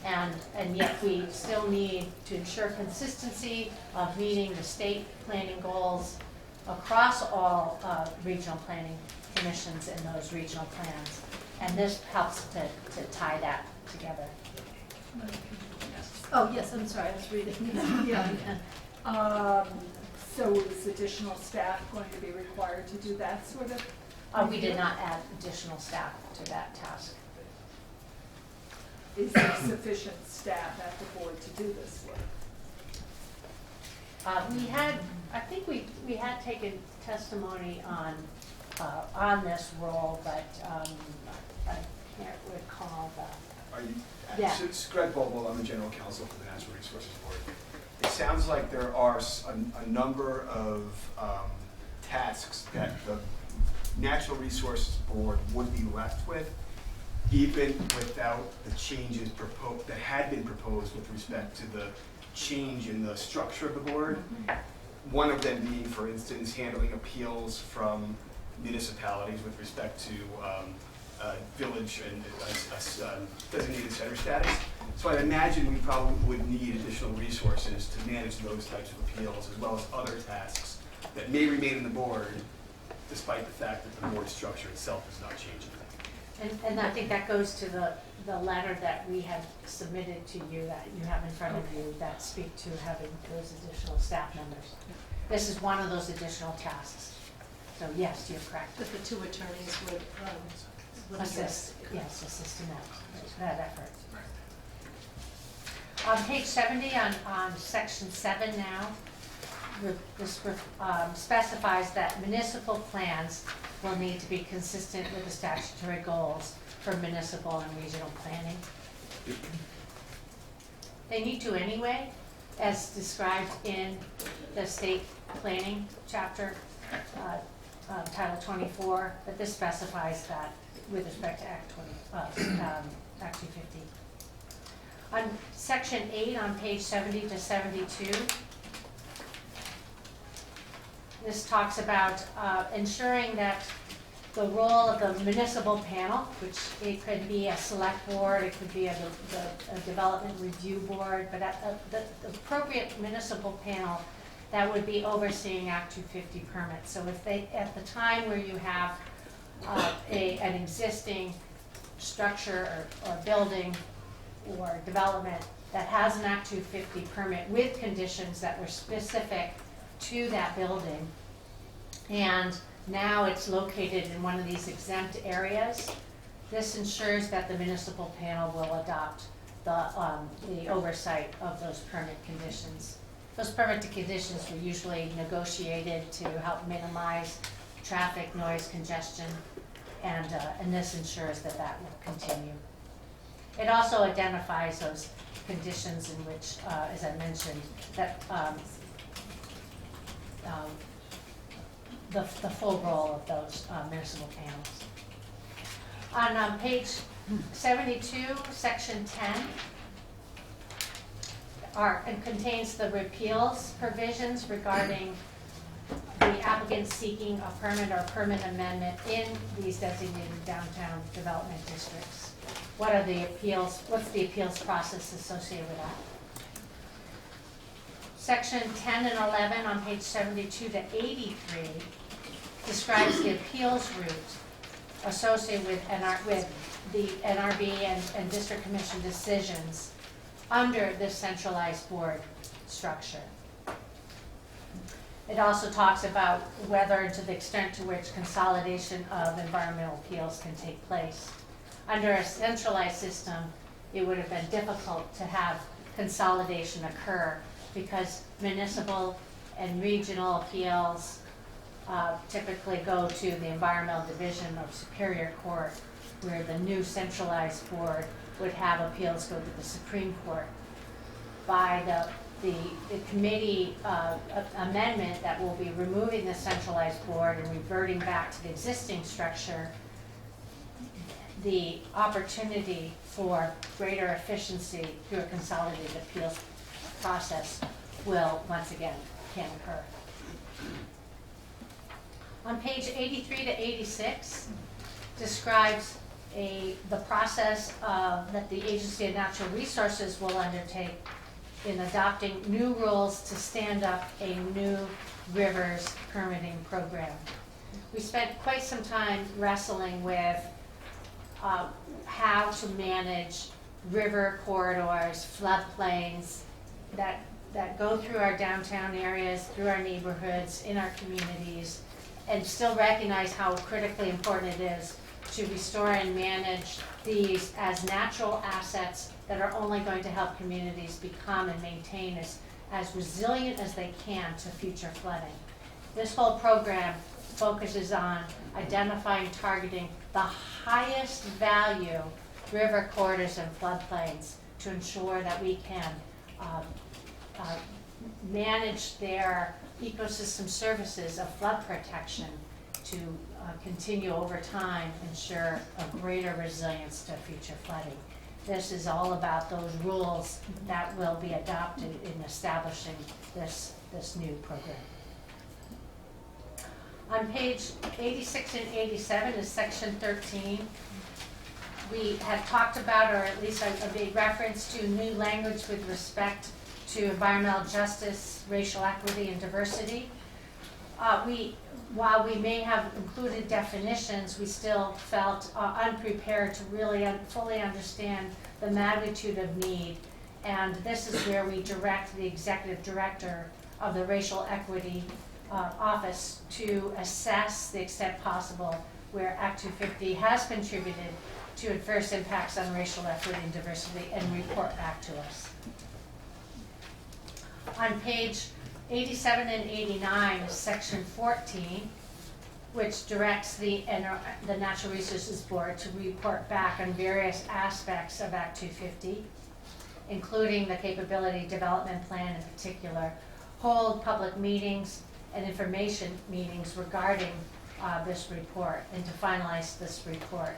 Speaker 2: And yet we still need to ensure consistency of meeting the state planning goals across all regional planning commissions and those regional plans. And this helps to tie that together.
Speaker 3: Oh, yes, I'm sorry, I was reading.
Speaker 4: Yeah. So is additional staff going to be required to do that sort of?
Speaker 2: We did not add additional staff to that task.
Speaker 4: Is there sufficient staff at the board to do this work?
Speaker 2: I think we had taken testimony on this role, but I can't recall the.
Speaker 6: Are you,
Speaker 2: Yeah.
Speaker 6: so it's Greg Boulbol, I'm the general counsel for the Natural Resources Board. It sounds like there are a number of tasks that the Natural Resources Board would be left with, even without the changes that had been proposed with respect to the change in the structure of the board. One of them being, for instance, handling appeals from municipalities with respect to village and designated center status. So I imagine we probably would need additional resources to manage those types of appeals, as well as other tasks that may remain in the board, despite the fact that the board structure itself is not changing.
Speaker 2: And I think that goes to the letter that we had submitted to you, that you have in front of you, that speak to having those additional staff members. This is one of those additional tasks. So yes, you're correct.
Speaker 3: But the two attorneys would
Speaker 2: Assist in that effort. On page 70, on section 7 now, this specifies that municipal plans will need to be consistent with the statutory goals for municipal and regional planning. They need to anyway, as described in the state planning chapter, Title 24, but this specifies that with respect to Act Act 250. On section 8 on page 70 to 72, this talks about ensuring that the role of the municipal panel, which it could be a select board, it could be a development review board, but the appropriate municipal panel that would be overseeing Act 250 permits. So if they, at the time where you have an existing structure or building or development that has an Act 250 permit with conditions that were specific to that building, and now it's located in one of these exempt areas, this ensures that the municipal panel will adopt the oversight of those permit conditions. Those permit conditions were usually negotiated to help minimize traffic, noise, congestion, and this ensures that that will continue. It also identifies those conditions in which, as I mentioned, that the full role of those municipal panels. On page 72, section 10, it contains the repeals provisions regarding the applicant seeking a permit or permit amendment in these designated downtown development districts. What are the appeals, what's the appeals process associated with that? Section 10 and 11 on page 72 to 83 describes the appeals route associated with the NRB and district commission decisions under this centralized board structure. It also talks about whether and to the extent to which consolidation of environmental appeals can take place. Under a centralized system, it would have been difficult to have consolidation occur because municipal and regional appeals typically go to the environmental division of Superior Court, where the new centralized board would have appeals go to the Supreme Court. By the committee amendment that will be removing the centralized board and reverting back to the existing structure, the opportunity for greater efficiency through a consolidated appeals process will once again can occur. On page 83 to 86 describes the process that the Agency of Natural Resources will undertake in adopting new rules to stand up a new rivers permitting program. We spent quite some time wrestling with how to manage river corridors, floodplains that go through our downtown areas, through our neighborhoods, in our communities, and still recognize how critically important it is to restore and manage these as natural assets that are only going to help communities become and maintain as resilient as they can to future flooding. This whole program focuses on identifying, targeting the highest value river corridors and floodplains to ensure that we can manage their ecosystem services of flood protection to continue over time, ensure a greater resilience to future flooding. This is all about those rules that will be adopted in establishing this new program. On page 86 and 87 is section 13. We had talked about, or at least I made reference to new language with respect to environmental justice, racial equity, and diversity. While we may have included definitions, we still felt unprepared to really fully understand the magnitude of need. And this is where we direct the executive director of the Racial Equity Office to assess the extent possible where Act 250 has contributed to adverse impacts on racial equity and diversity and report back to us. On page 87 and 89 is section 14, which directs the Natural Resources Board to report back on various aspects of Act 250, including the capability development plan in particular, hold public meetings and information meetings regarding this report, and to finalize this report.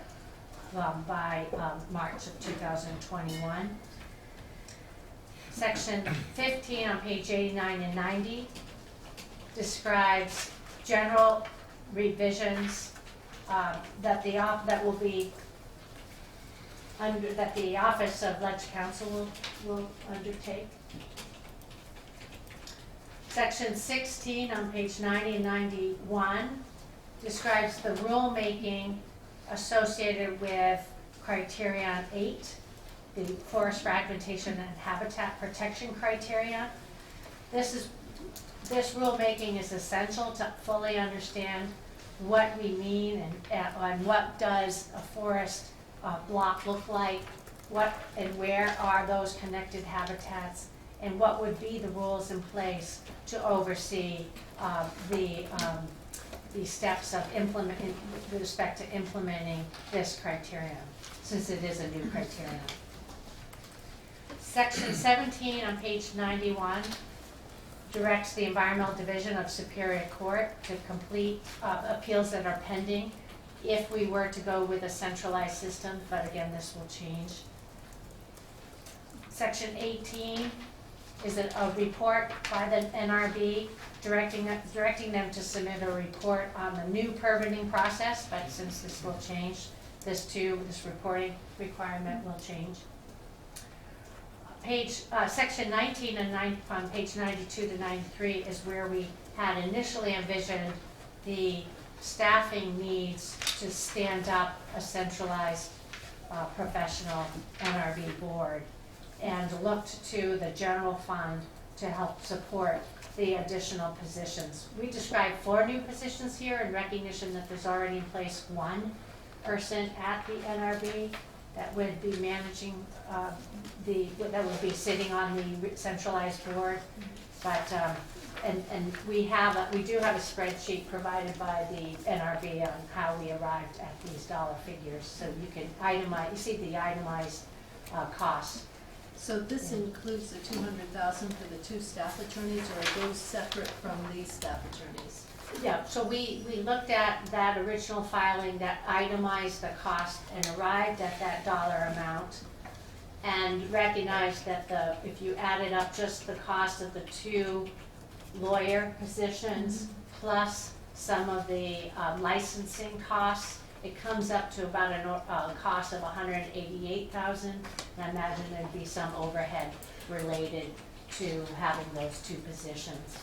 Speaker 2: by March of 2021. Section 15 on page 89 and 90 describes general revisions that the Office of Ledge Counsel will undertake. Section 16 on page 90 and 91 describes the rulemaking associated with criterion 8, the forest fragmentation and habitat protection criteria. This rulemaking is essential to fully understand what we mean and what does a forest block look like, what and where are those connected habitats, and what would be the rules in place to oversee the steps of implementing, with respect to implementing this criterion, since it is a new criterion. Section 17 on page 91 directs the Environmental Division of Superior Court to complete appeals that are pending if we were to go with a centralized system, but again, this will change. Section 18 is a report by the NRB directing them to submit a report on the new permitting process, but since this will change, this reporting requirement will change. Section 19 and on page 92 to 93 is where we had initially envisioned the staffing needs to stand up a centralized professional NRB board, and looked to the general fund to help support the additional positions. We described 4 new positions here in recognition that there's already in place 1 person at the NRB that would be managing that would be sitting on the centralized board. But and we do have a spreadsheet provided by the NRB on how we arrived at these dollar figures, so you can itemize. You see the itemized costs.
Speaker 3: So this includes the 200,000 for the 2 staff attorneys, or are those separate from these staff attorneys?
Speaker 2: Yeah, so we looked at that original filing that itemized the cost and arrived at that dollar amount, and recognized that if you added up just the cost of the 2 lawyer positions plus some of the licensing costs, it comes up to about a cost of $188,000. And I imagine there'd be some overhead related to having those 2 positions.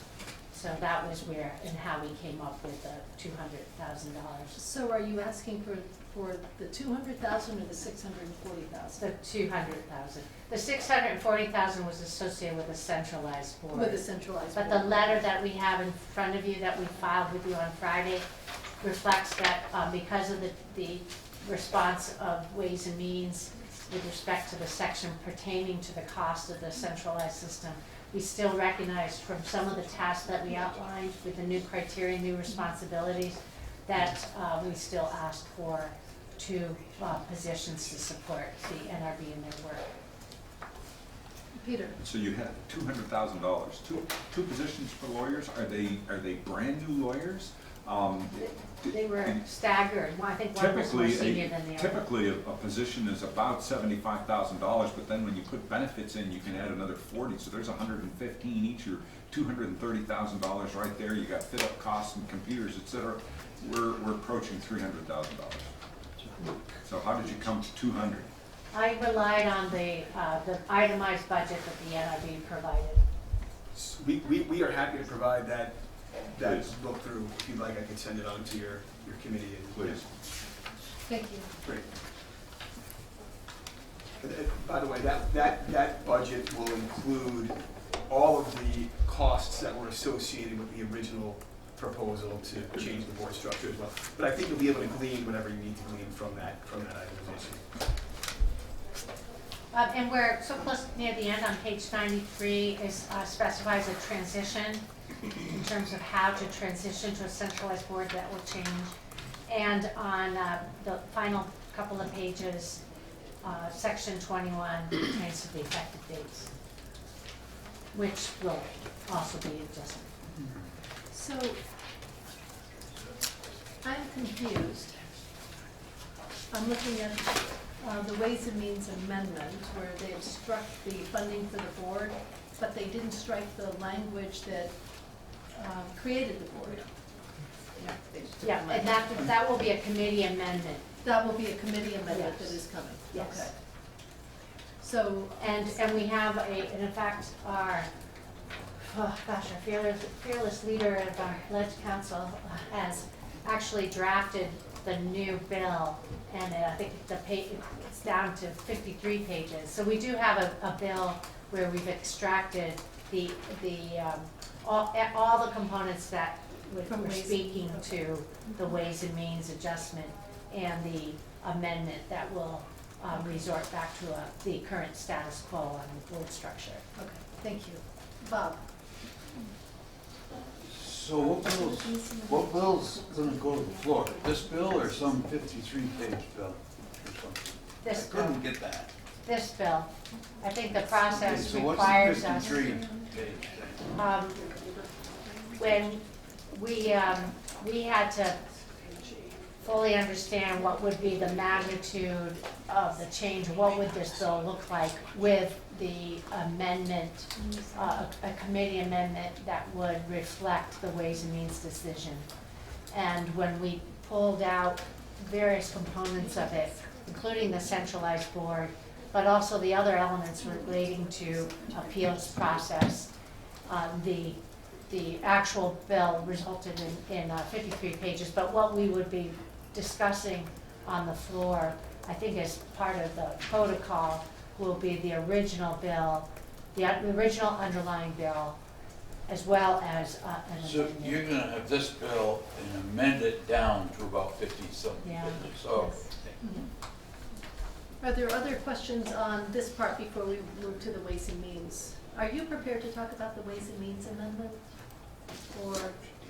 Speaker 2: So that was where and how we came up with the $200,000.
Speaker 3: So are you asking for the 200,000 or the 640,000?
Speaker 2: The 200,000. The 640,000 was associated with a centralized board.
Speaker 3: With a centralized board.
Speaker 2: But the letter that we have in front of you that we filed with you on Friday reflects that because of the response of Ways and Means with respect to the section pertaining to the cost of the centralized system, we still recognize from some of the tasks that we outlined with the new criteria, new responsibilities, that we still asked for 2 positions to support the NRB in their work.
Speaker 3: Peter?
Speaker 5: So you had $200,000, two positions for lawyers. Are they brand new lawyers?
Speaker 2: They were staggered. I think one was more senior than the other.
Speaker 5: Typically, a position is about $75,000, but then when you put benefits in, you can add another 40. So there's 115 each, or $230,000 right there. You got fit-up costs and computers, etc. We're approaching $300,000. So how did you come to 200?
Speaker 2: I relied on the itemized budget that the NRB provided.
Speaker 6: We are happy to provide that
Speaker 5: Please.
Speaker 6: look through. If you'd like, I could send it on to your committee.
Speaker 5: Please.
Speaker 3: Thank you.
Speaker 6: Great. By the way, that budget will include all of the costs that were associated with the original proposal to change the board structure as well. But I think you'll be able to glean whatever you need to glean from that itemization.
Speaker 2: And we're so close near the end on page 93 specifies a transition in terms of how to transition to a centralized board that will change. And on the final couple of pages, section 21 pertains to the effective dates, which will also be adjusted.
Speaker 3: So I'm confused. I'm looking at the Ways and Means Amendment, where they have struck the funding for the board, but they didn't strike the language that created the board.
Speaker 2: Yeah, and that will be a committee amendment.
Speaker 3: That will be a committee amendment
Speaker 2: Yes.
Speaker 3: that is coming.
Speaker 2: Yes.
Speaker 3: Okay. So,
Speaker 2: And we have and in fact, our fearless leader of our Ledge Council has actually drafted the new bill, and I think it's down to 53 pages. So we do have a bill where we've extracted all the components that we're speaking to the Ways and Means adjustment and the amendment that will resort back to the current status quo on the board structure.
Speaker 3: okay, thank you. Bob?
Speaker 10: So what bill's gonna go to the floor? This bill or some 53-page bill or something?
Speaker 2: This
Speaker 10: I couldn't
Speaker 2: bill,
Speaker 10: get that.
Speaker 2: this bill, I think the process
Speaker 10: So what's
Speaker 2: requires
Speaker 10: the
Speaker 2: us.
Speaker 10: 53-page thing?
Speaker 2: When we had to fully understand what would be the magnitude of the change, what would this bill look like with the amendment, a committee amendment that would reflect the Ways and Means decision. And when we pulled out various components of it, including the centralized board, but also the other elements relating to appeals process, the actual bill resulted in 53 pages, but what we would be discussing on the floor, I think as part of the protocol, will be the original bill, the original underlying bill, as well as an
Speaker 10: So
Speaker 2: amendment.
Speaker 10: you're gonna have this bill and amend it down to about 50-something
Speaker 2: Yeah.
Speaker 10: pages. So
Speaker 3: Are there other questions on this part before we move to the Ways and Means? Are you prepared to talk about the Ways and Means Amendment? Or,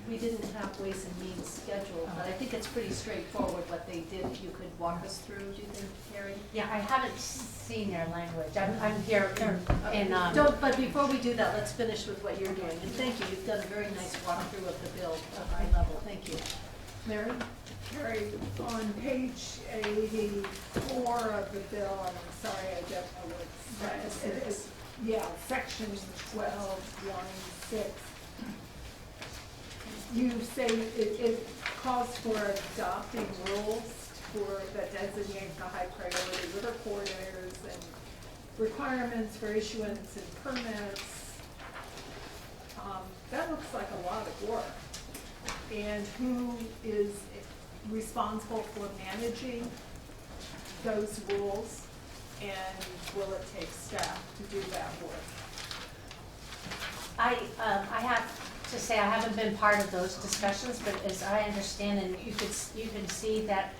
Speaker 3: we didn't have Ways and Means scheduled, but I think it's pretty straightforward what they did. If you could walk us through, do you think, Kari?
Speaker 2: Yeah, I haven't seen their language. I'm here in
Speaker 3: But before we do that, let's finish with what you're doing. And thank you, you've done a very nice walkthrough of the bill at a high level. Thank you. Mary?
Speaker 4: Carrie, on page 84 of the bill, and I'm sorry, I don't know what it is. Yeah, section 12, line 6. You say it calls for adopting rules that designate the high priority river corridors and requirements for issuance and permits. That looks like a lot of work. And who is responsible for managing those rules? And will it take staff to do that work?
Speaker 2: I have to say, I haven't been part of those discussions, but as I understand, and you can see that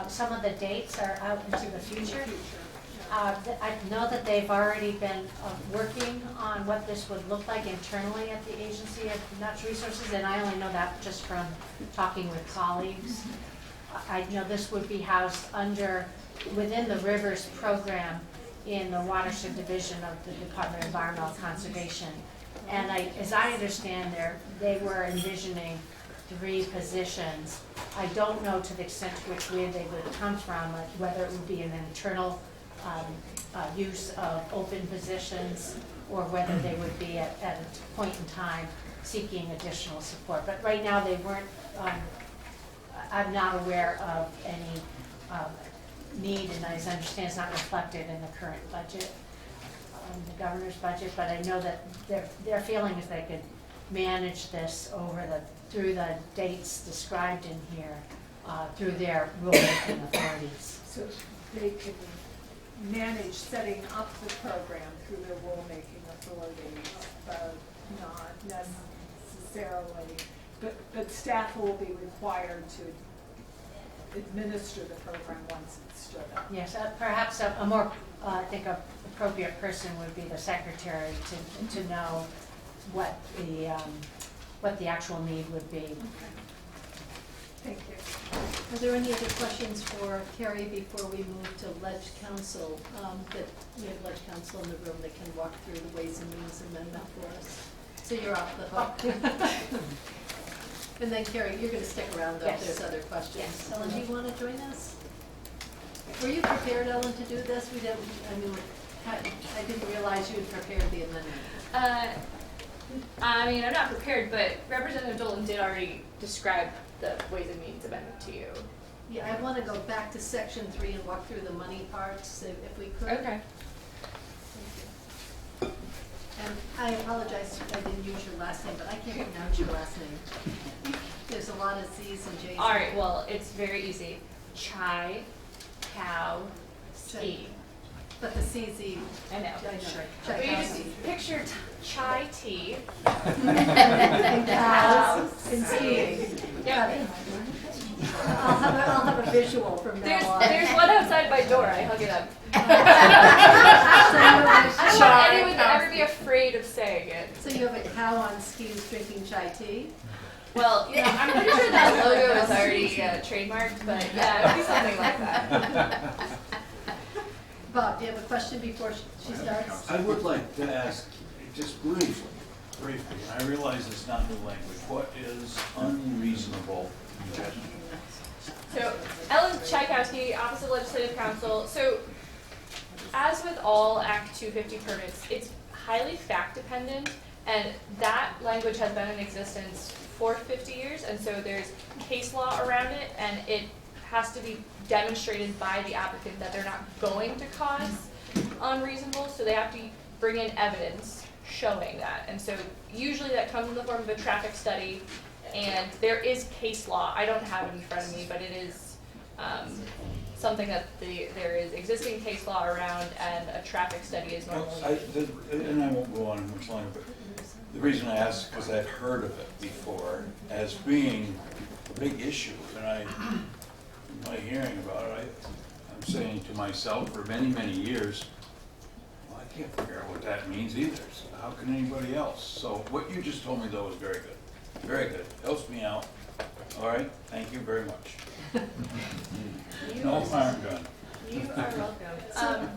Speaker 2: some of the dates are out into the future. I know that they've already been working on what this would look like internally at the Agency of Natural Resources, and I only know that just from talking with colleagues. I know this would be housed within the Rivers program in the Watershed Division of the Department of Environmental Conservation. And as I understand, they were envisioning 3 positions. I don't know to the extent to which where they would come from, whether it would be an internal use of open positions, or whether they would be at a point in time seeking additional support. But right now they weren't, I'm not aware of any need, and as I understand, it's not reflected in the current budget, the governor's budget, but I know that their feeling is they could manage this through the dates described in here, through their rulemaking authorities.
Speaker 4: So they can manage setting up the program through their rulemaking authorities, but not necessarily, but staff will be required to administer the program once it's stood up.
Speaker 2: Yes, perhaps a more, I think, appropriate person would be the secretary to know what the actual need would be.
Speaker 4: Thank you.
Speaker 3: Are there any other questions for Kari before we move to Ledge Counsel? That we have Ledge Counsel in the room that can walk through the Ways and Means Amendment for us. So you're off the hook. And then Kari, you're going to stick around though if
Speaker 2: Yes.
Speaker 3: there's other questions.
Speaker 2: Yes.
Speaker 3: Ellen, do you want to join us? Were you prepared, Ellen, to do this? We didn't, I mean, I didn't realize you had prepared the amendment.
Speaker 12: I mean, I'm not prepared, but Representative Dolan did already describe the Ways and Means Amendment to you.
Speaker 3: Yeah, I want to go back to section 3 and walk through the money parts if we could.
Speaker 12: Okay.
Speaker 3: And I apologize, I didn't use your last name, but I can't pronounce your last name. There's a lot of Z's and J's.
Speaker 12: All right, well, it's very easy. Czajkowski.
Speaker 3: But the CZ.
Speaker 12: I know.
Speaker 3: Czajkowski.
Speaker 12: We just picture chai tea.
Speaker 3: And cows and skiing.
Speaker 12: Yeah.
Speaker 3: I'll have a visual from now on.
Speaker 12: There's one outside my door. I hung it up.
Speaker 3: So
Speaker 12: I don't want anyone to ever be afraid of saying it.
Speaker 3: So you have a cow on skis drinking chai tea?
Speaker 12: Well, you know, I'm pretty sure that logo is already trademarked, but yeah, it would be something like that.
Speaker 3: Bob, do you have a question before she starts?
Speaker 10: I would like to ask, just briefly, and I realize it's not new language, what is unreasonable suggestion?
Speaker 12: So, Ellen Czajkowski, Office of Legislative Counsel. So, as with all Act 250 permits, it's highly fact dependent, and that language has been in existence for 50 years, and so there's case law around it, and it has to be demonstrated by the applicant that they're not going to cause unreasonable, so they have to bring in evidence showing that. And so usually that comes in the form of a traffic study, and there is case law. I don't have it in front of me, but it is something that there is existing case law around, and a traffic study is normally.
Speaker 10: And I won't go on much longer, but the reason I ask is because I've heard of it before as being a big issue, and in my hearing about it, I'm saying to myself for many, many years, well, I can't figure out what that means either, so how can anybody else? So what you just told me though is very good, very good, helps me out. All right, thank you very much. No harm done.
Speaker 12: You are welcome.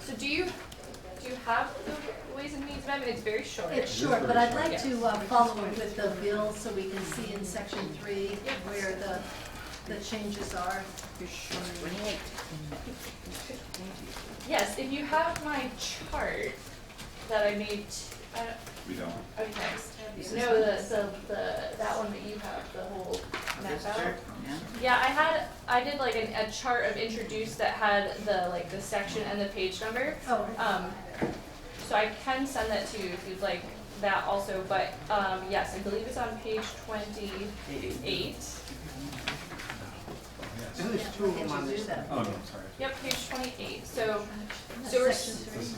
Speaker 12: So do you have the Ways and Means Amendment? It's very short.
Speaker 3: It's short, but I'd like to follow it with the bill so we can see in section 3 where the changes are.
Speaker 12: Yes, if you have my chart that I made,
Speaker 5: We don't.
Speaker 12: okay. No, that one that you have, the whole map out. Yeah, I did like a chart of introduced that had the section and the page number.
Speaker 3: Oh.
Speaker 12: So I can send that to you if you'd like that also, but yes, I believe it's on page 28.
Speaker 9: And there's two of them on this.
Speaker 1: Oh, no, sorry.
Speaker 12: Yep, page 28. So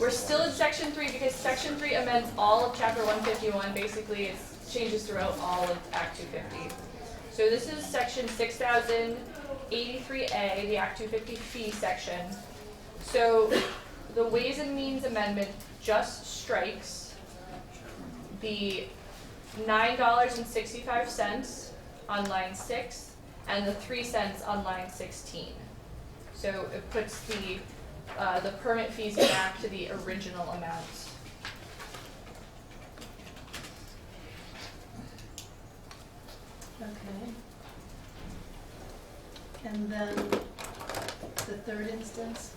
Speaker 12: we're still in section 3 because section 3 amends all of chapter 151. Basically, it's changes throughout all of Act 250. So this is section 6083A, the Act 250 fee section. So the Ways and Means Amendment just strikes the $9.65 on line 6 and the 3 cents on line 16. So it puts the permit fees back to the original amounts.
Speaker 3: Okay. And then the third instance?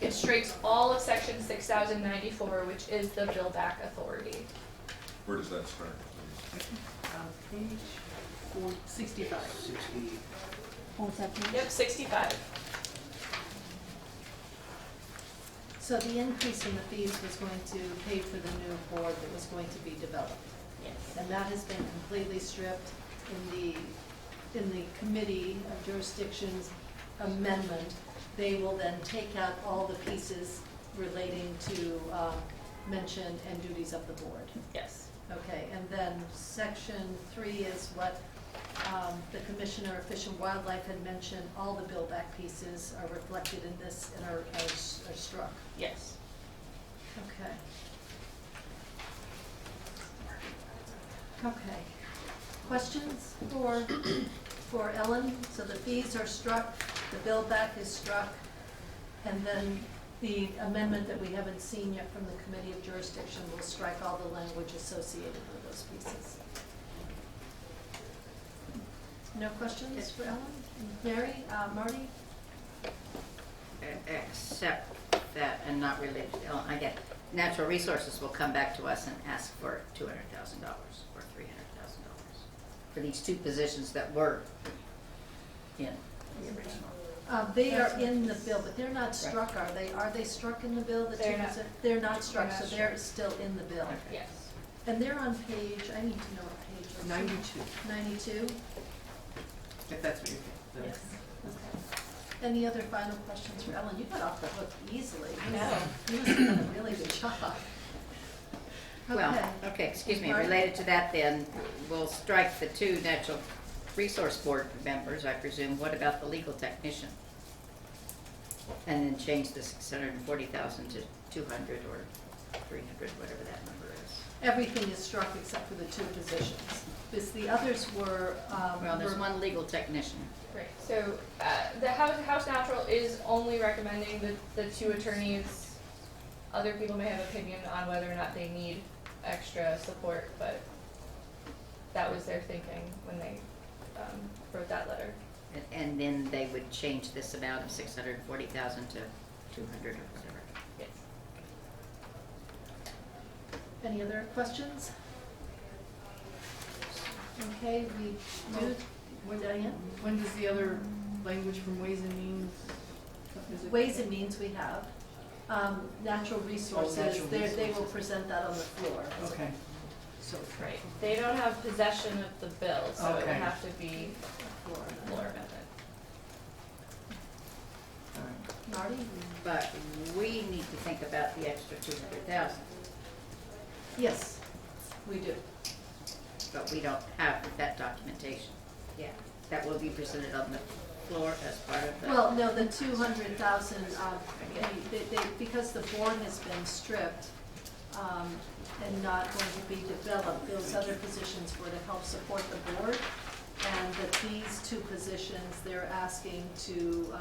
Speaker 12: It strikes all of section 6094, which is the bill back authority.
Speaker 5: Where does that start?
Speaker 9: Page
Speaker 3: 65.
Speaker 9: 60.
Speaker 12: Yep, 65.
Speaker 3: So the increase in the fees was going to pay for the new board that was going to be developed.
Speaker 12: Yes.
Speaker 3: And that has been completely stripped in the Committee of Jurisdictions amendment. They will then take out all the pieces relating to mention and duties of the board.
Speaker 12: Yes.
Speaker 3: Okay, and then section 3 is what the Commissioner of Fish and Wildlife had mentioned. All the bill back pieces are reflected in this and are struck.
Speaker 12: Yes.
Speaker 3: Okay. Okay. Questions for Ellen? So the fees are struck, the bill back is struck, and then the amendment that we haven't seen yet from the Committee of Jurisdiction will strike all the language associated with those pieces. No questions for Ellen? Mary, Marty?
Speaker 7: accept that and not related to, I get, natural resources will come back to us and ask for $200,000 or $300,000 for these two positions that were in the original.
Speaker 3: They are in the bill, but they're not struck, are they? Are they struck in the bill? The
Speaker 12: They're
Speaker 3: 2%?
Speaker 12: not.
Speaker 3: They're not struck,
Speaker 12: They're not
Speaker 3: so they're still in the bill.
Speaker 12: Yes.
Speaker 3: And they're on page, I need to know what page. it's on.
Speaker 9: 92.
Speaker 3: 92?
Speaker 9: If that's what you're thinking.
Speaker 12: Yes.
Speaker 3: Okay. Any other final questions for Ellen? You got off the hook easily.
Speaker 12: I know.
Speaker 3: You must have done a really good job.
Speaker 7: Well,
Speaker 3: Okay.
Speaker 7: okay, excuse me,
Speaker 3: Marty?
Speaker 7: related to that then, we'll strike the 2 natural resource board members, I presume. What about the legal technician? And then change the 640,000 to 200 or 300, whatever that number is.
Speaker 3: Everything is struck except for the 2 positions. Because the others were,
Speaker 7: Well, there's one legal technician.
Speaker 12: Right, so the House Natural is only recommending the 2 attorneys. Other people may have opinion on whether or not they need extra support, but that was their thinking when they wrote that letter.
Speaker 7: And then they would change this amount of 640,000 to 200 or whatever.
Speaker 12: Yes.
Speaker 3: Any other questions? Okay, we moved, Diane?
Speaker 9: When does the other language from Ways and Means? Is it-
Speaker 3: Ways and Means we have. Natural Resources,
Speaker 9: natural
Speaker 3: they will
Speaker 9: resources.
Speaker 3: present that on the floor.
Speaker 9: Okay.
Speaker 12: So, right, they don't have possession of the bill, so it would
Speaker 9: Okay.
Speaker 12: have to be
Speaker 3: Floor.
Speaker 12: floor amendment.
Speaker 9: All right.
Speaker 3: Marty?
Speaker 7: But we need to think about the extra 200,000,
Speaker 3: Yes, we do.
Speaker 7: but we don't have that documentation yet. That will be presented on the floor as part of the.
Speaker 3: Well, no, the 200,000, because the board has been stripped, and not going to be developed, those other positions were to help support the board. And that these 2 positions, they're asking to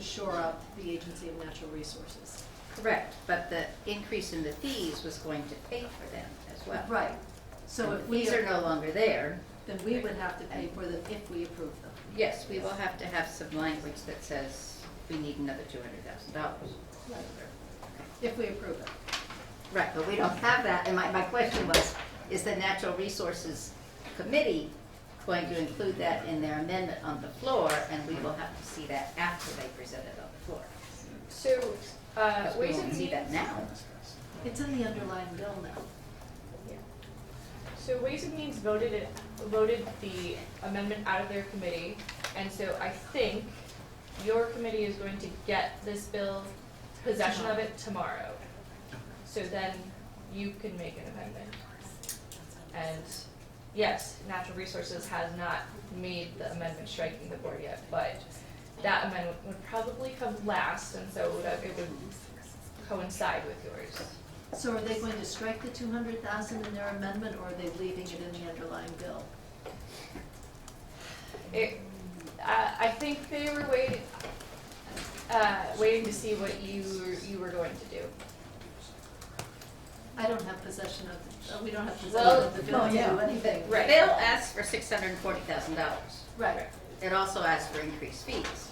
Speaker 3: shore up the Agency of Natural Resources.
Speaker 7: Correct, but the increase in the fees was going to pay for them as well.
Speaker 3: Right, so
Speaker 7: And
Speaker 3: if
Speaker 7: the
Speaker 3: we.
Speaker 7: fees are no longer there.
Speaker 3: Then we would have to pay for them if we approve them.
Speaker 7: Yes, we will have to have some language that says we need another $200,000.
Speaker 3: If we approve it.
Speaker 7: Right, but we don't have that, and my question was, is the Natural Resources Committee going to include that in their amendment on the floor, and we will have to see that after they present it on the floor?
Speaker 12: So,
Speaker 7: Because we
Speaker 12: Ways
Speaker 7: won't
Speaker 12: and
Speaker 7: see that
Speaker 12: Means,
Speaker 7: now.
Speaker 3: It's in the underlying bill now.
Speaker 12: so Ways and Means voted the amendment out of their committee, and so I think your committee is going to get this bill, possession of it tomorrow. So then you can make an amendment. And yes, Natural Resources has not made the amendment striking the board yet, but that amendment would probably come last, and so it would coincide with yours.
Speaker 3: So are they going to strike the 200,000 in their amendment, or are they leaving it in the underlying bill?
Speaker 12: I think they were waiting to see what you were going to do.
Speaker 3: I don't have possession of, we don't have possession
Speaker 12: Well,
Speaker 3: of the bill to do anything.
Speaker 7: The
Speaker 12: Right.
Speaker 7: bill asks for $640,000.
Speaker 3: Right.
Speaker 7: It also asks for increased fees.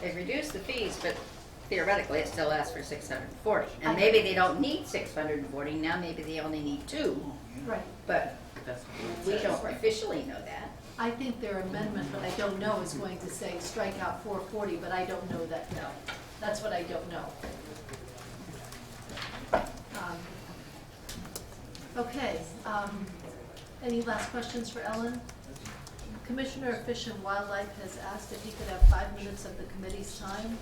Speaker 7: They reduced the fees, but theoretically, it still asks for 640. And maybe they don't need 640, now maybe they only need 2,
Speaker 3: Right.
Speaker 7: but we don't officially know that.
Speaker 3: I think their amendment, but I don't know, is going to say strike out 440, but I don't know that now. That's what I don't know. Okay, any last questions for Ellen? Commissioner of Fish and Wildlife has asked if he could have 5 minutes of the committee's time.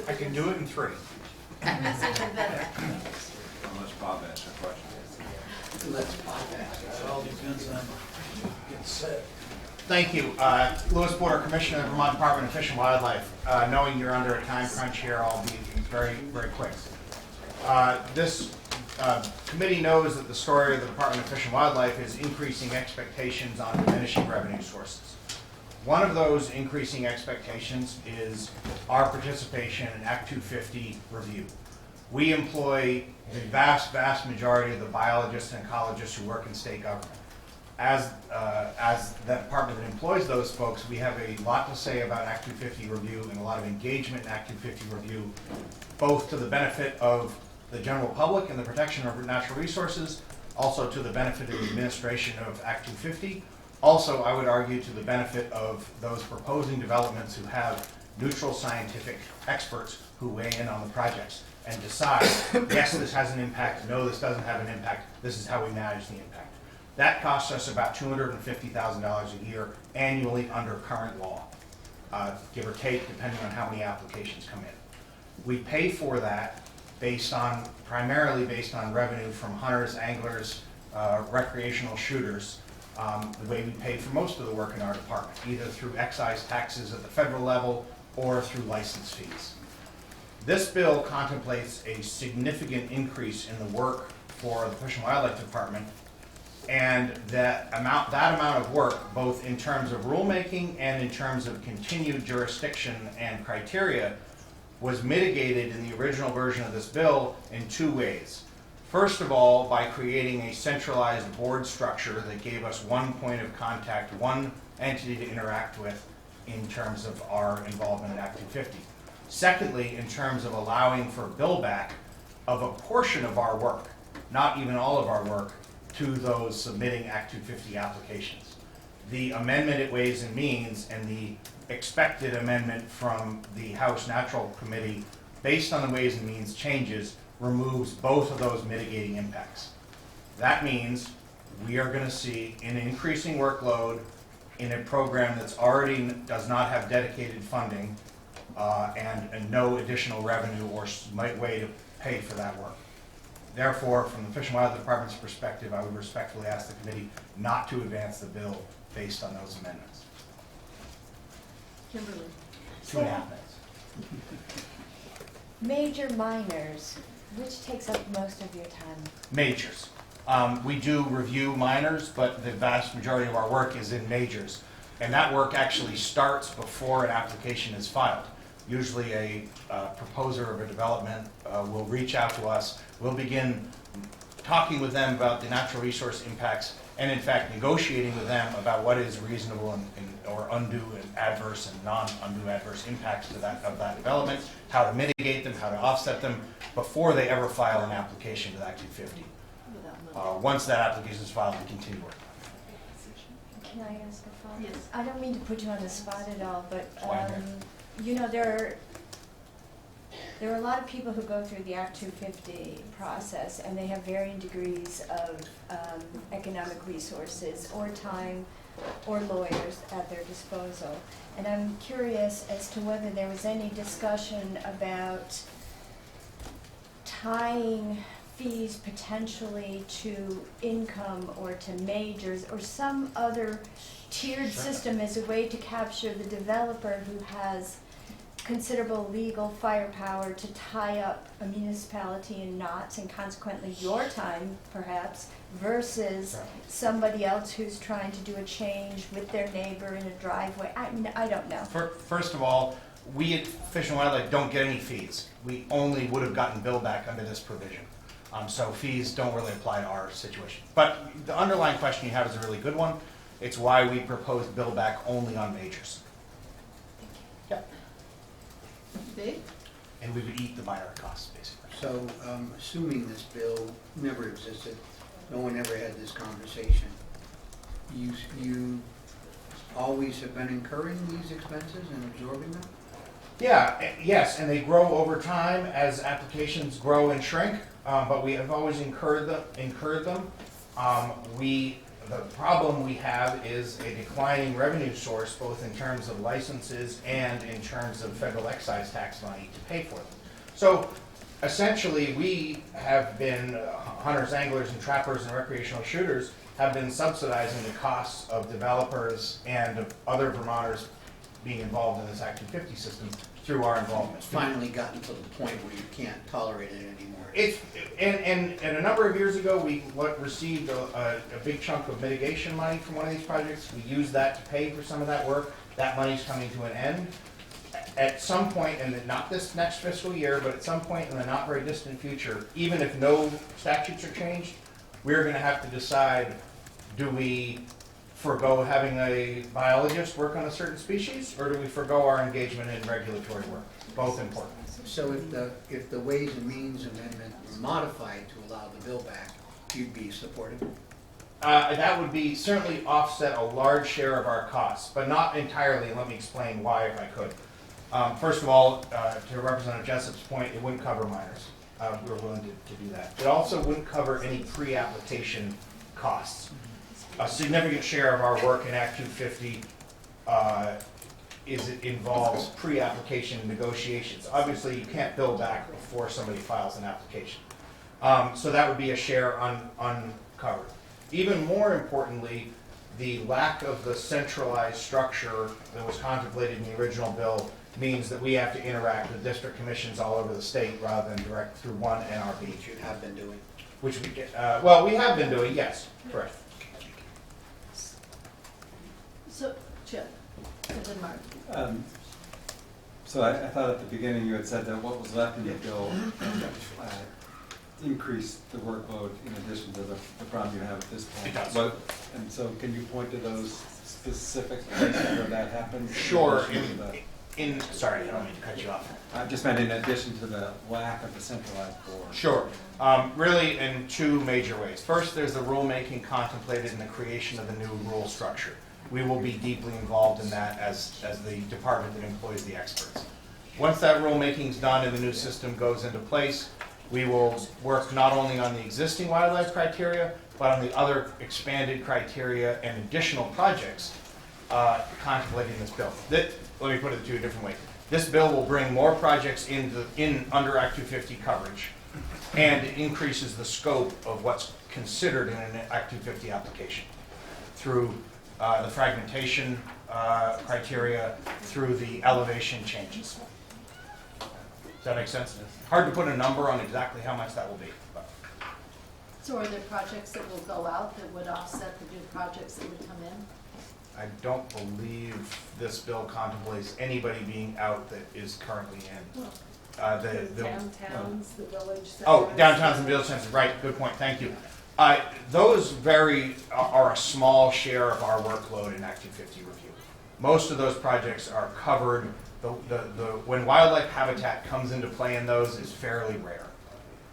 Speaker 11: I can do it in 3.
Speaker 3: Three's even better.
Speaker 5: Unless Bob asks a question.
Speaker 10: It all depends on who gets said.
Speaker 11: Thank you. Louis Porter, Commissioner of the Vermont Department of Fish and Wildlife. Knowing you're under a time crunch here, I'll be very, very quick. This committee knows that the story of the Department of Fish and Wildlife is increasing expectations on diminishing revenue sources. One of those increasing expectations is our participation in Act 250 review. We employ the vast, vast majority of the biologists and ecologists who work in state government. as the department that employs those folks, we have a lot to say about Act 250 review and a lot of engagement in Act 250 review, both to the benefit of the general public and the protection of natural resources, also to the benefit of the administration of Act 250. Also, I would argue to the benefit of those proposing developments who have neutral scientific experts who weigh in on the projects and decide, yes, this has an impact, no, this doesn't have an impact, this is how we manage the impact. That costs us about $250,000 a year annually under current law, give or take, depending on how many applications come in. We pay for that primarily based on revenue from hunters, anglers, recreational shooters, the way we pay for most of the work in our department, either through excise taxes at the federal level or through license fees. This bill contemplates a significant increase in the work for the Fish and Wildlife Department, and that amount of work, both in terms of rulemaking and in terms of continued jurisdiction and criteria, was mitigated in the original version of this bill in two ways. First of all, by creating a centralized board structure that gave us one point of contact, one entity to interact with in terms of our involvement in Act 250. Secondly, in terms of allowing for billback of a portion of our work, not even all of our work, to those submitting Act 250 applications. The amendment at Ways and Means and the expected amendment from the House Natural Committee, based on the Ways and Means changes, removes both of those mitigating impacts. That means we are going to see an increasing workload in a program that's already does not have dedicated funding and no additional revenue or way to pay for that work. Therefore, from the Fish and Wildlife Department's perspective, I would respectfully ask the committee not to advance the bill based on those amendments.
Speaker 9: Kimberly.
Speaker 11: 2.5 minutes.
Speaker 8: Major, minors, which takes up most of your time?
Speaker 11: Majors. We do review minors, but the vast majority of our work is in majors. And that work actually starts before an application is filed. Usually a proposer of a development will reach out to us. We'll begin talking with them about the natural resource impacts and in fact negotiating with them about what is reasonable or undue and adverse and non-undue adverse impacts to of that development, how to mitigate them, how to offset them before they ever file an application with Act 250. Once that application is filed, we continue working.
Speaker 8: Can I ask a follow-up?
Speaker 9: Yes.
Speaker 8: I don't mean to put you on the spot at all, but
Speaker 11: why I'm here.
Speaker 8: you know, there are a lot of people who go through the Act 250 process, and they have varying degrees of economic resources or time or lawyers at their disposal. And I'm curious as to whether there was any discussion about tying fees potentially to income or to majors or some other tiered system as a way to capture the developer who has considerable legal firepower to tie up a municipality in knots and consequently your time perhaps versus somebody else who's trying to do a change with their neighbor in a driveway. I don't know.
Speaker 11: First of all, we at Fish and Wildlife don't get any fees. We only would have gotten bill back under this provision. So fees don't really apply to our situation. But the underlying question you have is a really good one. It's why we proposed bill back only on majors. Yep.
Speaker 9: Dave?
Speaker 11: And we would eat the minor costs, basically.
Speaker 13: So, assuming this bill never existed, no one ever had this conversation, you always have been incurring these expenses and absorbing them?
Speaker 11: Yeah, yes, and they grow over time as applications grow and shrink, but we have always incurred them. The problem we have is a declining revenue source, both in terms of licenses and in terms of federal excise tax money to pay for them. So essentially, we have been, hunters, anglers, and trappers and recreational shooters have been subsidizing the costs of developers and of other Vermonters being involved in this Act 250 system through our involvement.
Speaker 13: It's finally gotten to the point where you can't tolerate it anymore.
Speaker 11: And a number of years ago, we received a big chunk of mitigation money from one of these projects. We used that to pay for some of that work. That money's coming to an end. At some point, and not this next fiscal year, but at some point in the not very distant future, even if no statutes are changed, we're going to have to decide, Do we forego having a biologist work on a certain species, or do we forego our engagement in regulatory work? Both important.
Speaker 13: So if the Ways and Means Amendment were modified to allow the bill back, you'd be supportive?
Speaker 11: That would be certainly offset a large share of our costs, but not entirely, and let me explain why if I could. First of all, to Representative Jessup's point, it wouldn't cover minors. We're willing to do that. It also wouldn't cover any pre-application costs. A significant share of our work in Act 250 involves pre-application negotiations. Obviously, you can't bill back before somebody files an application. So that would be a share uncovered. Even more importantly, the lack of the centralized structure that was contemplated in the original bill means that we have to interact with district commissions all over the state rather than direct through one NRB.
Speaker 13: Which you have been doing.
Speaker 11: Which we get, well, we have been doing, yes, correct.
Speaker 3: So, Chip, and then Mark.
Speaker 1: So I thought at the beginning you had said that what was left in the bill increased the workload in addition to the problem you have at this point.
Speaker 11: It does.
Speaker 1: And so can you point to those specific places where that happens?
Speaker 11: Sure. Sorry, I don't mean to cut you off.
Speaker 1: I just meant in addition to the lack of a centralized board.
Speaker 11: Sure. Really in two major ways. First, there's the rulemaking contemplated in the creation of the new rule structure. We will be deeply involved in that as the department that employs the experts. Once that rulemaking is done and the new system goes into place, we will work not only on the existing wildlife criteria, but on the other expanded criteria and additional projects contemplated in this bill. Let me put it two different ways. This bill will bring more projects in under Act 250 coverage, and it increases the scope of what's considered in an Act 250 application through the fragmentation criteria, through the elevation changes. Does that make sense? Hard to put a number on exactly how much that will be. But.
Speaker 3: So are there projects that will go out that would offset the new projects that would come in?
Speaker 11: I don't believe this bill contemplates anybody being out that is currently in.
Speaker 4: The downtowns, the village centers.
Speaker 11: Oh, downtowns and village centers, right, good point, thank you. Those are a small share of our workload in Act 250 review. Most of those projects are covered. When wildlife habitat comes into play in those is fairly rare.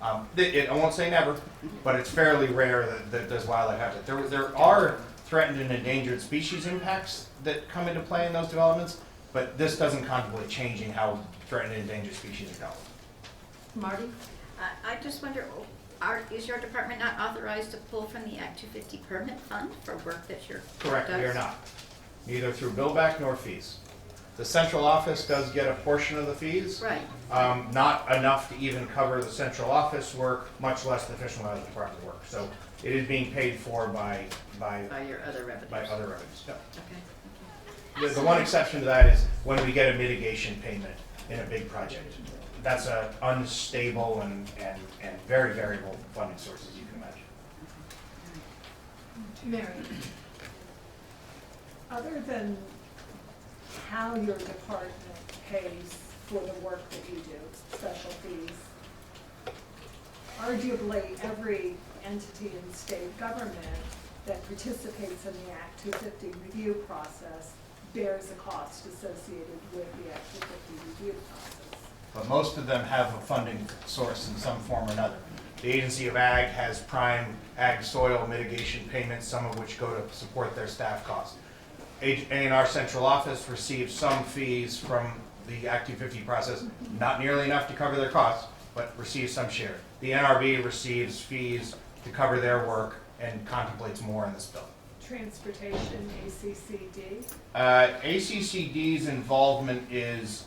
Speaker 11: I won't say never, but it's fairly rare that there's wildlife habitat. There are threatened and endangered species impacts that come into play in those developments, but this doesn't contemplate changing how threatened and endangered species are developed.
Speaker 3: Marty?
Speaker 7: I just wonder, is your department not authorized to pull from the Act 250 permit fund for work that your
Speaker 11: Correct,
Speaker 7: does?
Speaker 11: we are not. Neither through billback nor fees. The central office does get a portion of the fees.
Speaker 7: Right.
Speaker 11: Not enough to even cover the central office work, much less the Fish and Wildlife Department work. So it is being paid for by
Speaker 7: your other revenues.
Speaker 11: By other revenues. Yeah.
Speaker 7: Okay.
Speaker 11: The one exception to that is when we get a mitigation payment in a big project. That's an unstable and very variable funding source, as you can imagine.
Speaker 3: Mary?
Speaker 4: Other than how your department pays for the work that you do, special fees, arguably every entity in state government that participates in the Act 250 review process bears a cost associated with the Act 250 review process.
Speaker 11: But most of them have a funding source in some form or another. The Agency of Ag has prime ag soil mitigation payments, some of which go to support their staff costs. A&R Central Office receives some fees from the Act 250 process, not nearly enough to cover their costs, but receives some share. The NRB receives fees to cover their work and contemplates more in this bill.
Speaker 4: Transportation, ACCD?
Speaker 11: ACCD's involvement is,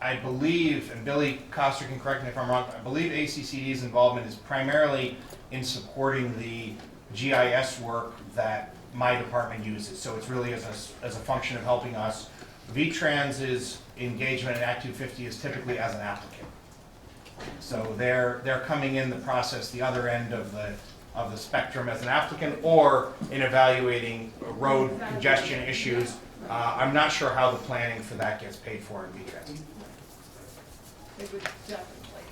Speaker 11: I believe, and Billy Coster can correct me if I'm wrong, I believe ACCD's involvement is primarily in supporting the GIS work that my department uses. So it's really as a function of helping us. VTrans's engagement in Act 250 is typically as an applicant. So they're coming in the process the other end of the spectrum as an applicant or in evaluating road congestion issues. I'm not sure how the planning for that gets paid for in VTrans.
Speaker 4: They would definitely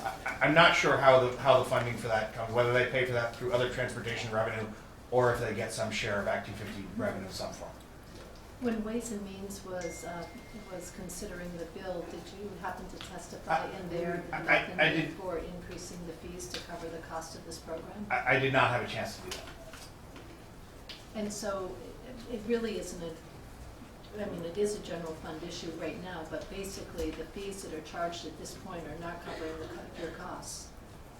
Speaker 4: have.
Speaker 11: I'm not sure how the funding for that comes, whether they pay for that through other transportation revenue or if they get some share of Act 250 revenue in some form.
Speaker 3: When Ways and Means was considering the bill, did you happen to testify in there
Speaker 11: I did.
Speaker 3: for increasing the fees to cover the cost of this program?
Speaker 11: I did not have a chance to do that.
Speaker 3: And so it really isn't I mean, it is a general fund issue right now, but basically the fees that are charged at this point are not covering your costs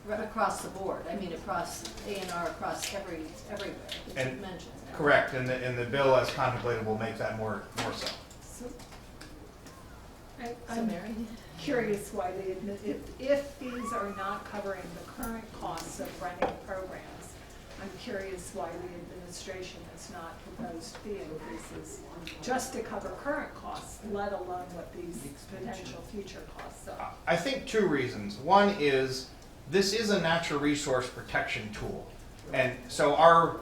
Speaker 3: across the board. I mean, across A&R, across everywhere that
Speaker 11: And-
Speaker 3: you've mentioned.
Speaker 11: Correct, and the bill as contemplated will make that more so.
Speaker 4: So,
Speaker 3: So
Speaker 4: I'm
Speaker 3: Mary?
Speaker 4: curious why they admit, if these are not covering the current costs of running programs, I'm curious why the administration has not proposed fee increases just to cover current costs, let alone what these potential future costs are.
Speaker 11: I think two reasons. One is, this is a natural resource protection tool. And so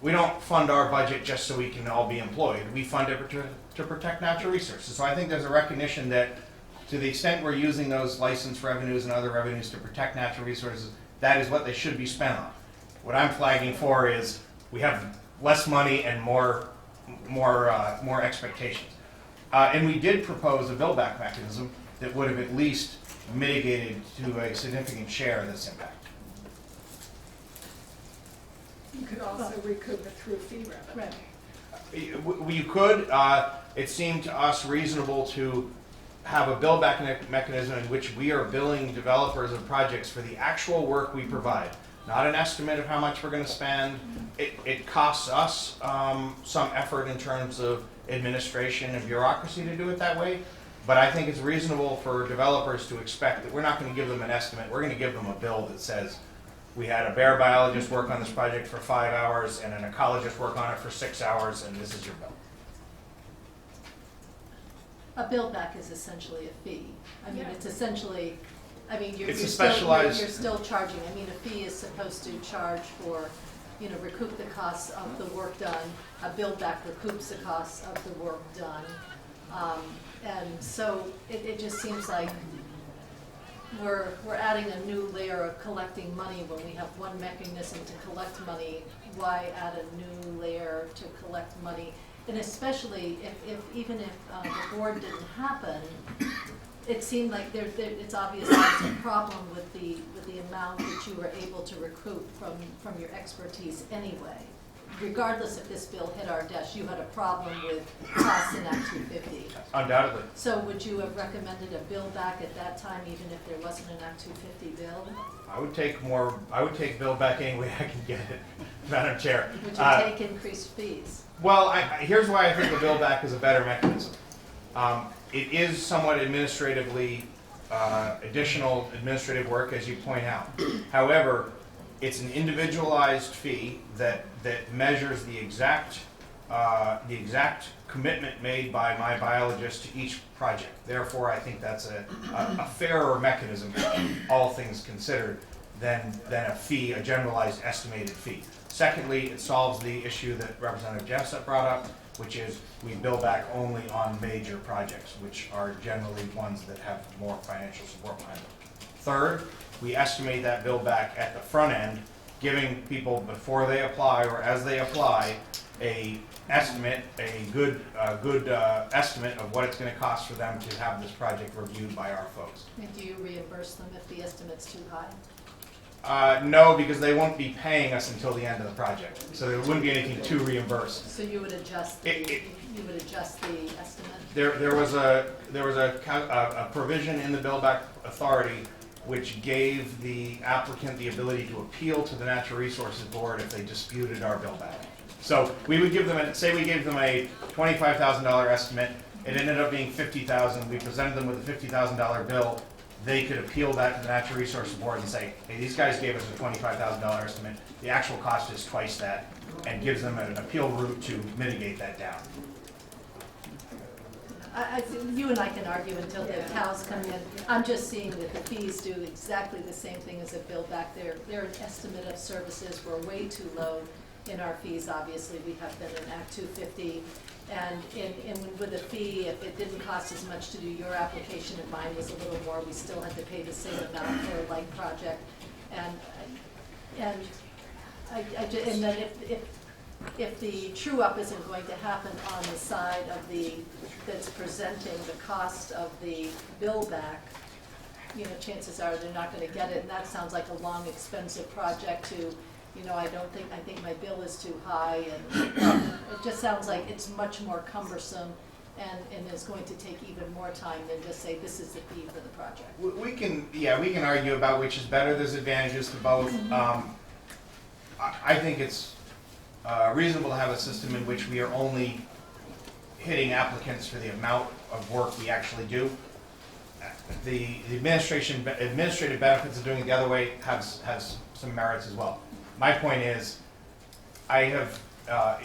Speaker 11: we don't fund our budget just so we can all be employed. We fund it to protect natural resources. So I think there's a recognition that to the extent we're using those license revenues and other revenues to protect natural resources, that is what they should be spent on. What I'm flagging for is we have less money and more expectations. And we did propose a bill-back mechanism that would have at least mitigated to a significant share of this impact.
Speaker 4: You could also recoup it through fee revenue.
Speaker 3: Right.
Speaker 11: You could. It seemed to us reasonable to have a bill-back mechanism in which we are billing developers of projects for the actual work we provide, not an estimate of how much we're going to spend. It costs us some effort in terms of administration and bureaucracy to do it that way, but I think it's reasonable for developers to expect that we're not going to give them an estimate. We're going to give them a bill that says, we had a bear biologist work on this project for 5 hours and an ecologist work on it for 6 hours, and this is your bill.
Speaker 3: A bill back is essentially a fee. I mean, it's essentially, I mean, you're
Speaker 11: It's a
Speaker 3: still,
Speaker 11: specialized-
Speaker 3: you're still charging. I mean, a fee is supposed to charge for, recoup the costs of the work done. A bill back recoups the costs of the work done. And so it just seems like we're adding a new layer of collecting money when we have one mechanism to collect money. Why add a new layer to collect money? And especially even if the board didn't happen, it seemed like it's obvious there's a problem with the amount that you were able to recoup from your expertise anyway. Regardless if this bill hit our desk, you had a problem with costs in Act 250.
Speaker 11: Undoubtedly.
Speaker 3: So would you have recommended a bill back at that time, even if there wasn't an Act 250 bill?
Speaker 11: I would take bill back any way I can get it, Madam Chair.
Speaker 3: Would you take increased fees?
Speaker 11: Well, here's why I think the bill back is a better mechanism. It is somewhat administratively, additional administrative work, as you point out. However, it's an individualized fee that measures the exact commitment made by my biologist to each project. Therefore, I think that's a fairer mechanism, all things considered, than a fee, a generalized estimated fee. Secondly, it solves the issue that Representative Jessup brought up, which is we bill back only on major projects, which are generally ones that have more financial support behind them. Third, we estimate that bill back at the front end, giving people before they apply or as they apply a good estimate of what it's going to cost for them to have this project reviewed by our folks.
Speaker 3: And do you reimburse them if the estimate's too high?
Speaker 11: No, because they won't be paying us until the end of the project, so there wouldn't be anything to reimburse.
Speaker 3: So you would adjust the estimate?
Speaker 11: There was a provision in the bill back authority which gave the applicant the ability to appeal to the Natural Resources Board if they disputed our bill back. So we would give them, say we gave them a $25,000 estimate, it ended up being $50,000, we presented them with a $50,000 bill, they could appeal that to the Natural Resources Board and say, hey, these guys gave us a $25,000 estimate, the actual cost is twice that, and gives them an appeal route to mitigate that down.
Speaker 3: You and I can argue until the cows come in. I'm just seeing that the fees do exactly the same thing as a bill back. Their estimate of services were way too low in our fees. Obviously, we have been in Act 250. And with a fee, if it didn't cost as much to do your application and mine was a little more, we still had to pay the same amount for a like project. And And then if the true up isn't going to happen on the side of that's presenting the cost of the bill back, you know, chances are they're not gonna get it, and that sounds like a long, expensive project to, you know, I think my bill is too high, and it just sounds like it's much more cumbersome and is going to take even more time than just say, this is the fee for the project.
Speaker 11: We can argue about which is better. There's advantages to both. I think it's reasonable to have a system in which we are only hitting applicants for the amount of work we actually do. The administrative benefits of doing it the other way has some merits as well. My point is, I have,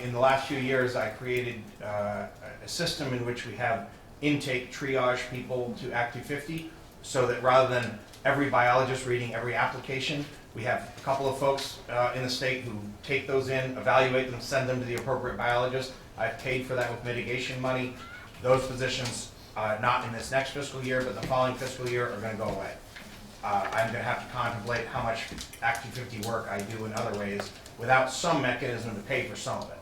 Speaker 11: in the last few years, I created a system in which we have intake triage people to Act 250, so that rather than every biologist reading every application, we have a couple of folks in the state who take those in, evaluate them, send them to the appropriate biologist. I've paid for that with mitigation money. Those positions, not in this next fiscal year, but the following fiscal year, are going to go away. I'm going to have to contemplate how much Act 250 work I do in other ways without some mechanism to pay for some of it.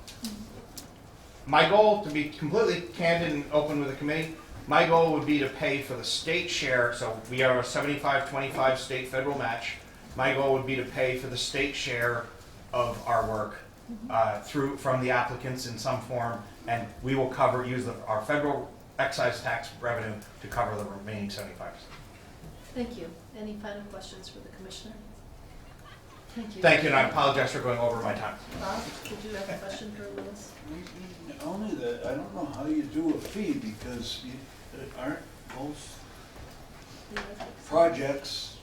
Speaker 11: My goal, to be completely candid and open with the committee, my goal would be to pay for the state share. So we are a 75-25 state federal match. My goal would be to pay for the state share of our work from the applicants in some form, and we will use our federal excise tax revenue to cover the remaining 75%.
Speaker 3: Thank you. Any final questions for the commissioner? Thank you.
Speaker 11: Thank you, and I apologize for going over my time.
Speaker 3: Bob, did you have a question for Louis?
Speaker 10: Only that, I don't know how you do a fee, because aren't most projects,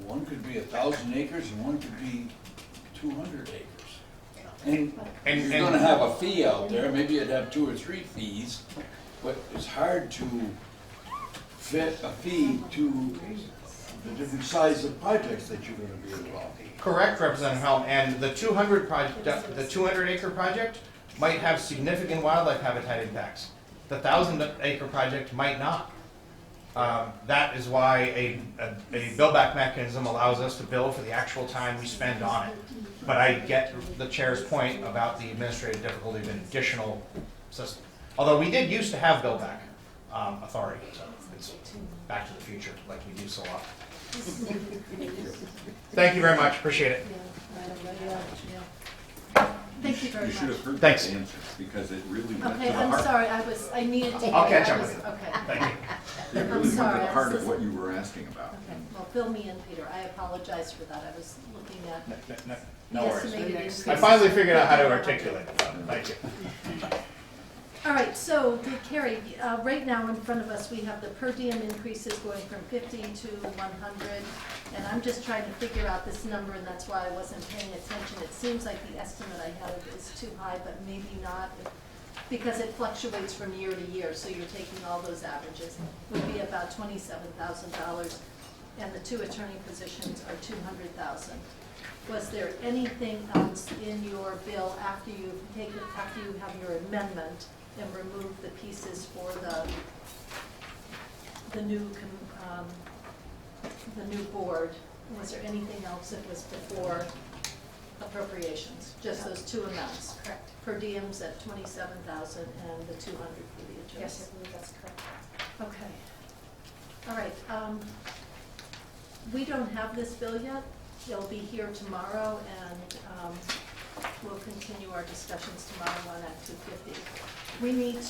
Speaker 10: one could be 1,000 acres and one could be 200 acres. And you're gonna have a fee out there, maybe you'd have 2 or 3 fees, but it's hard to fit a fee to the different size of projects that you're gonna be involved in.
Speaker 11: Correct, Representative Helm, and the 200 acre project might have significant wildlife habitat impacts. The 1,000-acre project might not. That is why a bill-back mechanism allows us to bill for the actual time we spend on it. But I get the chair's point about the administrative difficulty of an additional system. Although we did used to have bill-back authority, so it's back to the future like we do so often. Thank you very much, appreciate it.
Speaker 3: Thank you very
Speaker 5: You
Speaker 3: much.
Speaker 5: should have heard
Speaker 11: Thanks.
Speaker 5: the answers, because it really went to
Speaker 3: Okay,
Speaker 5: the
Speaker 3: I'm
Speaker 5: heart.
Speaker 3: sorry, I needed to.
Speaker 11: I'll catch up with you.
Speaker 3: Okay.
Speaker 11: Thank you.
Speaker 5: It
Speaker 3: I'm
Speaker 5: really went to
Speaker 3: sorry,
Speaker 5: the
Speaker 3: I
Speaker 5: heart
Speaker 3: was
Speaker 5: of what you were asking about.
Speaker 3: Okay, well, fill me in, Peter. I apologize for that. I was looking at
Speaker 11: No
Speaker 3: the
Speaker 11: worries.
Speaker 3: estimated increase.
Speaker 11: I finally figured out how to articulate it, so thank you.
Speaker 3: All right, so Kari, right now in front of us, we have the per diem increases going from 50 to 100, and I'm just trying to figure out this number, and that's why I wasn't paying attention. It seems like the estimate I have is too high, but maybe not, because it fluctuates from year to year, so you're taking all those averages. Would be about $27,000, and the 2 attorney positions are $200,000. Was there anything else in your bill after you have your amendment and remove the pieces for the new board? Was there anything else that was before appropriations? Just those 2 amounts?
Speaker 2: Correct.
Speaker 3: Per diems at $27,000 and the 200 for the attorneys?
Speaker 2: Yes, I believe that's correct.
Speaker 3: Okay. All right. We don't have this bill yet. It'll be here tomorrow, and we'll continue our discussions tomorrow on Act 250. We need to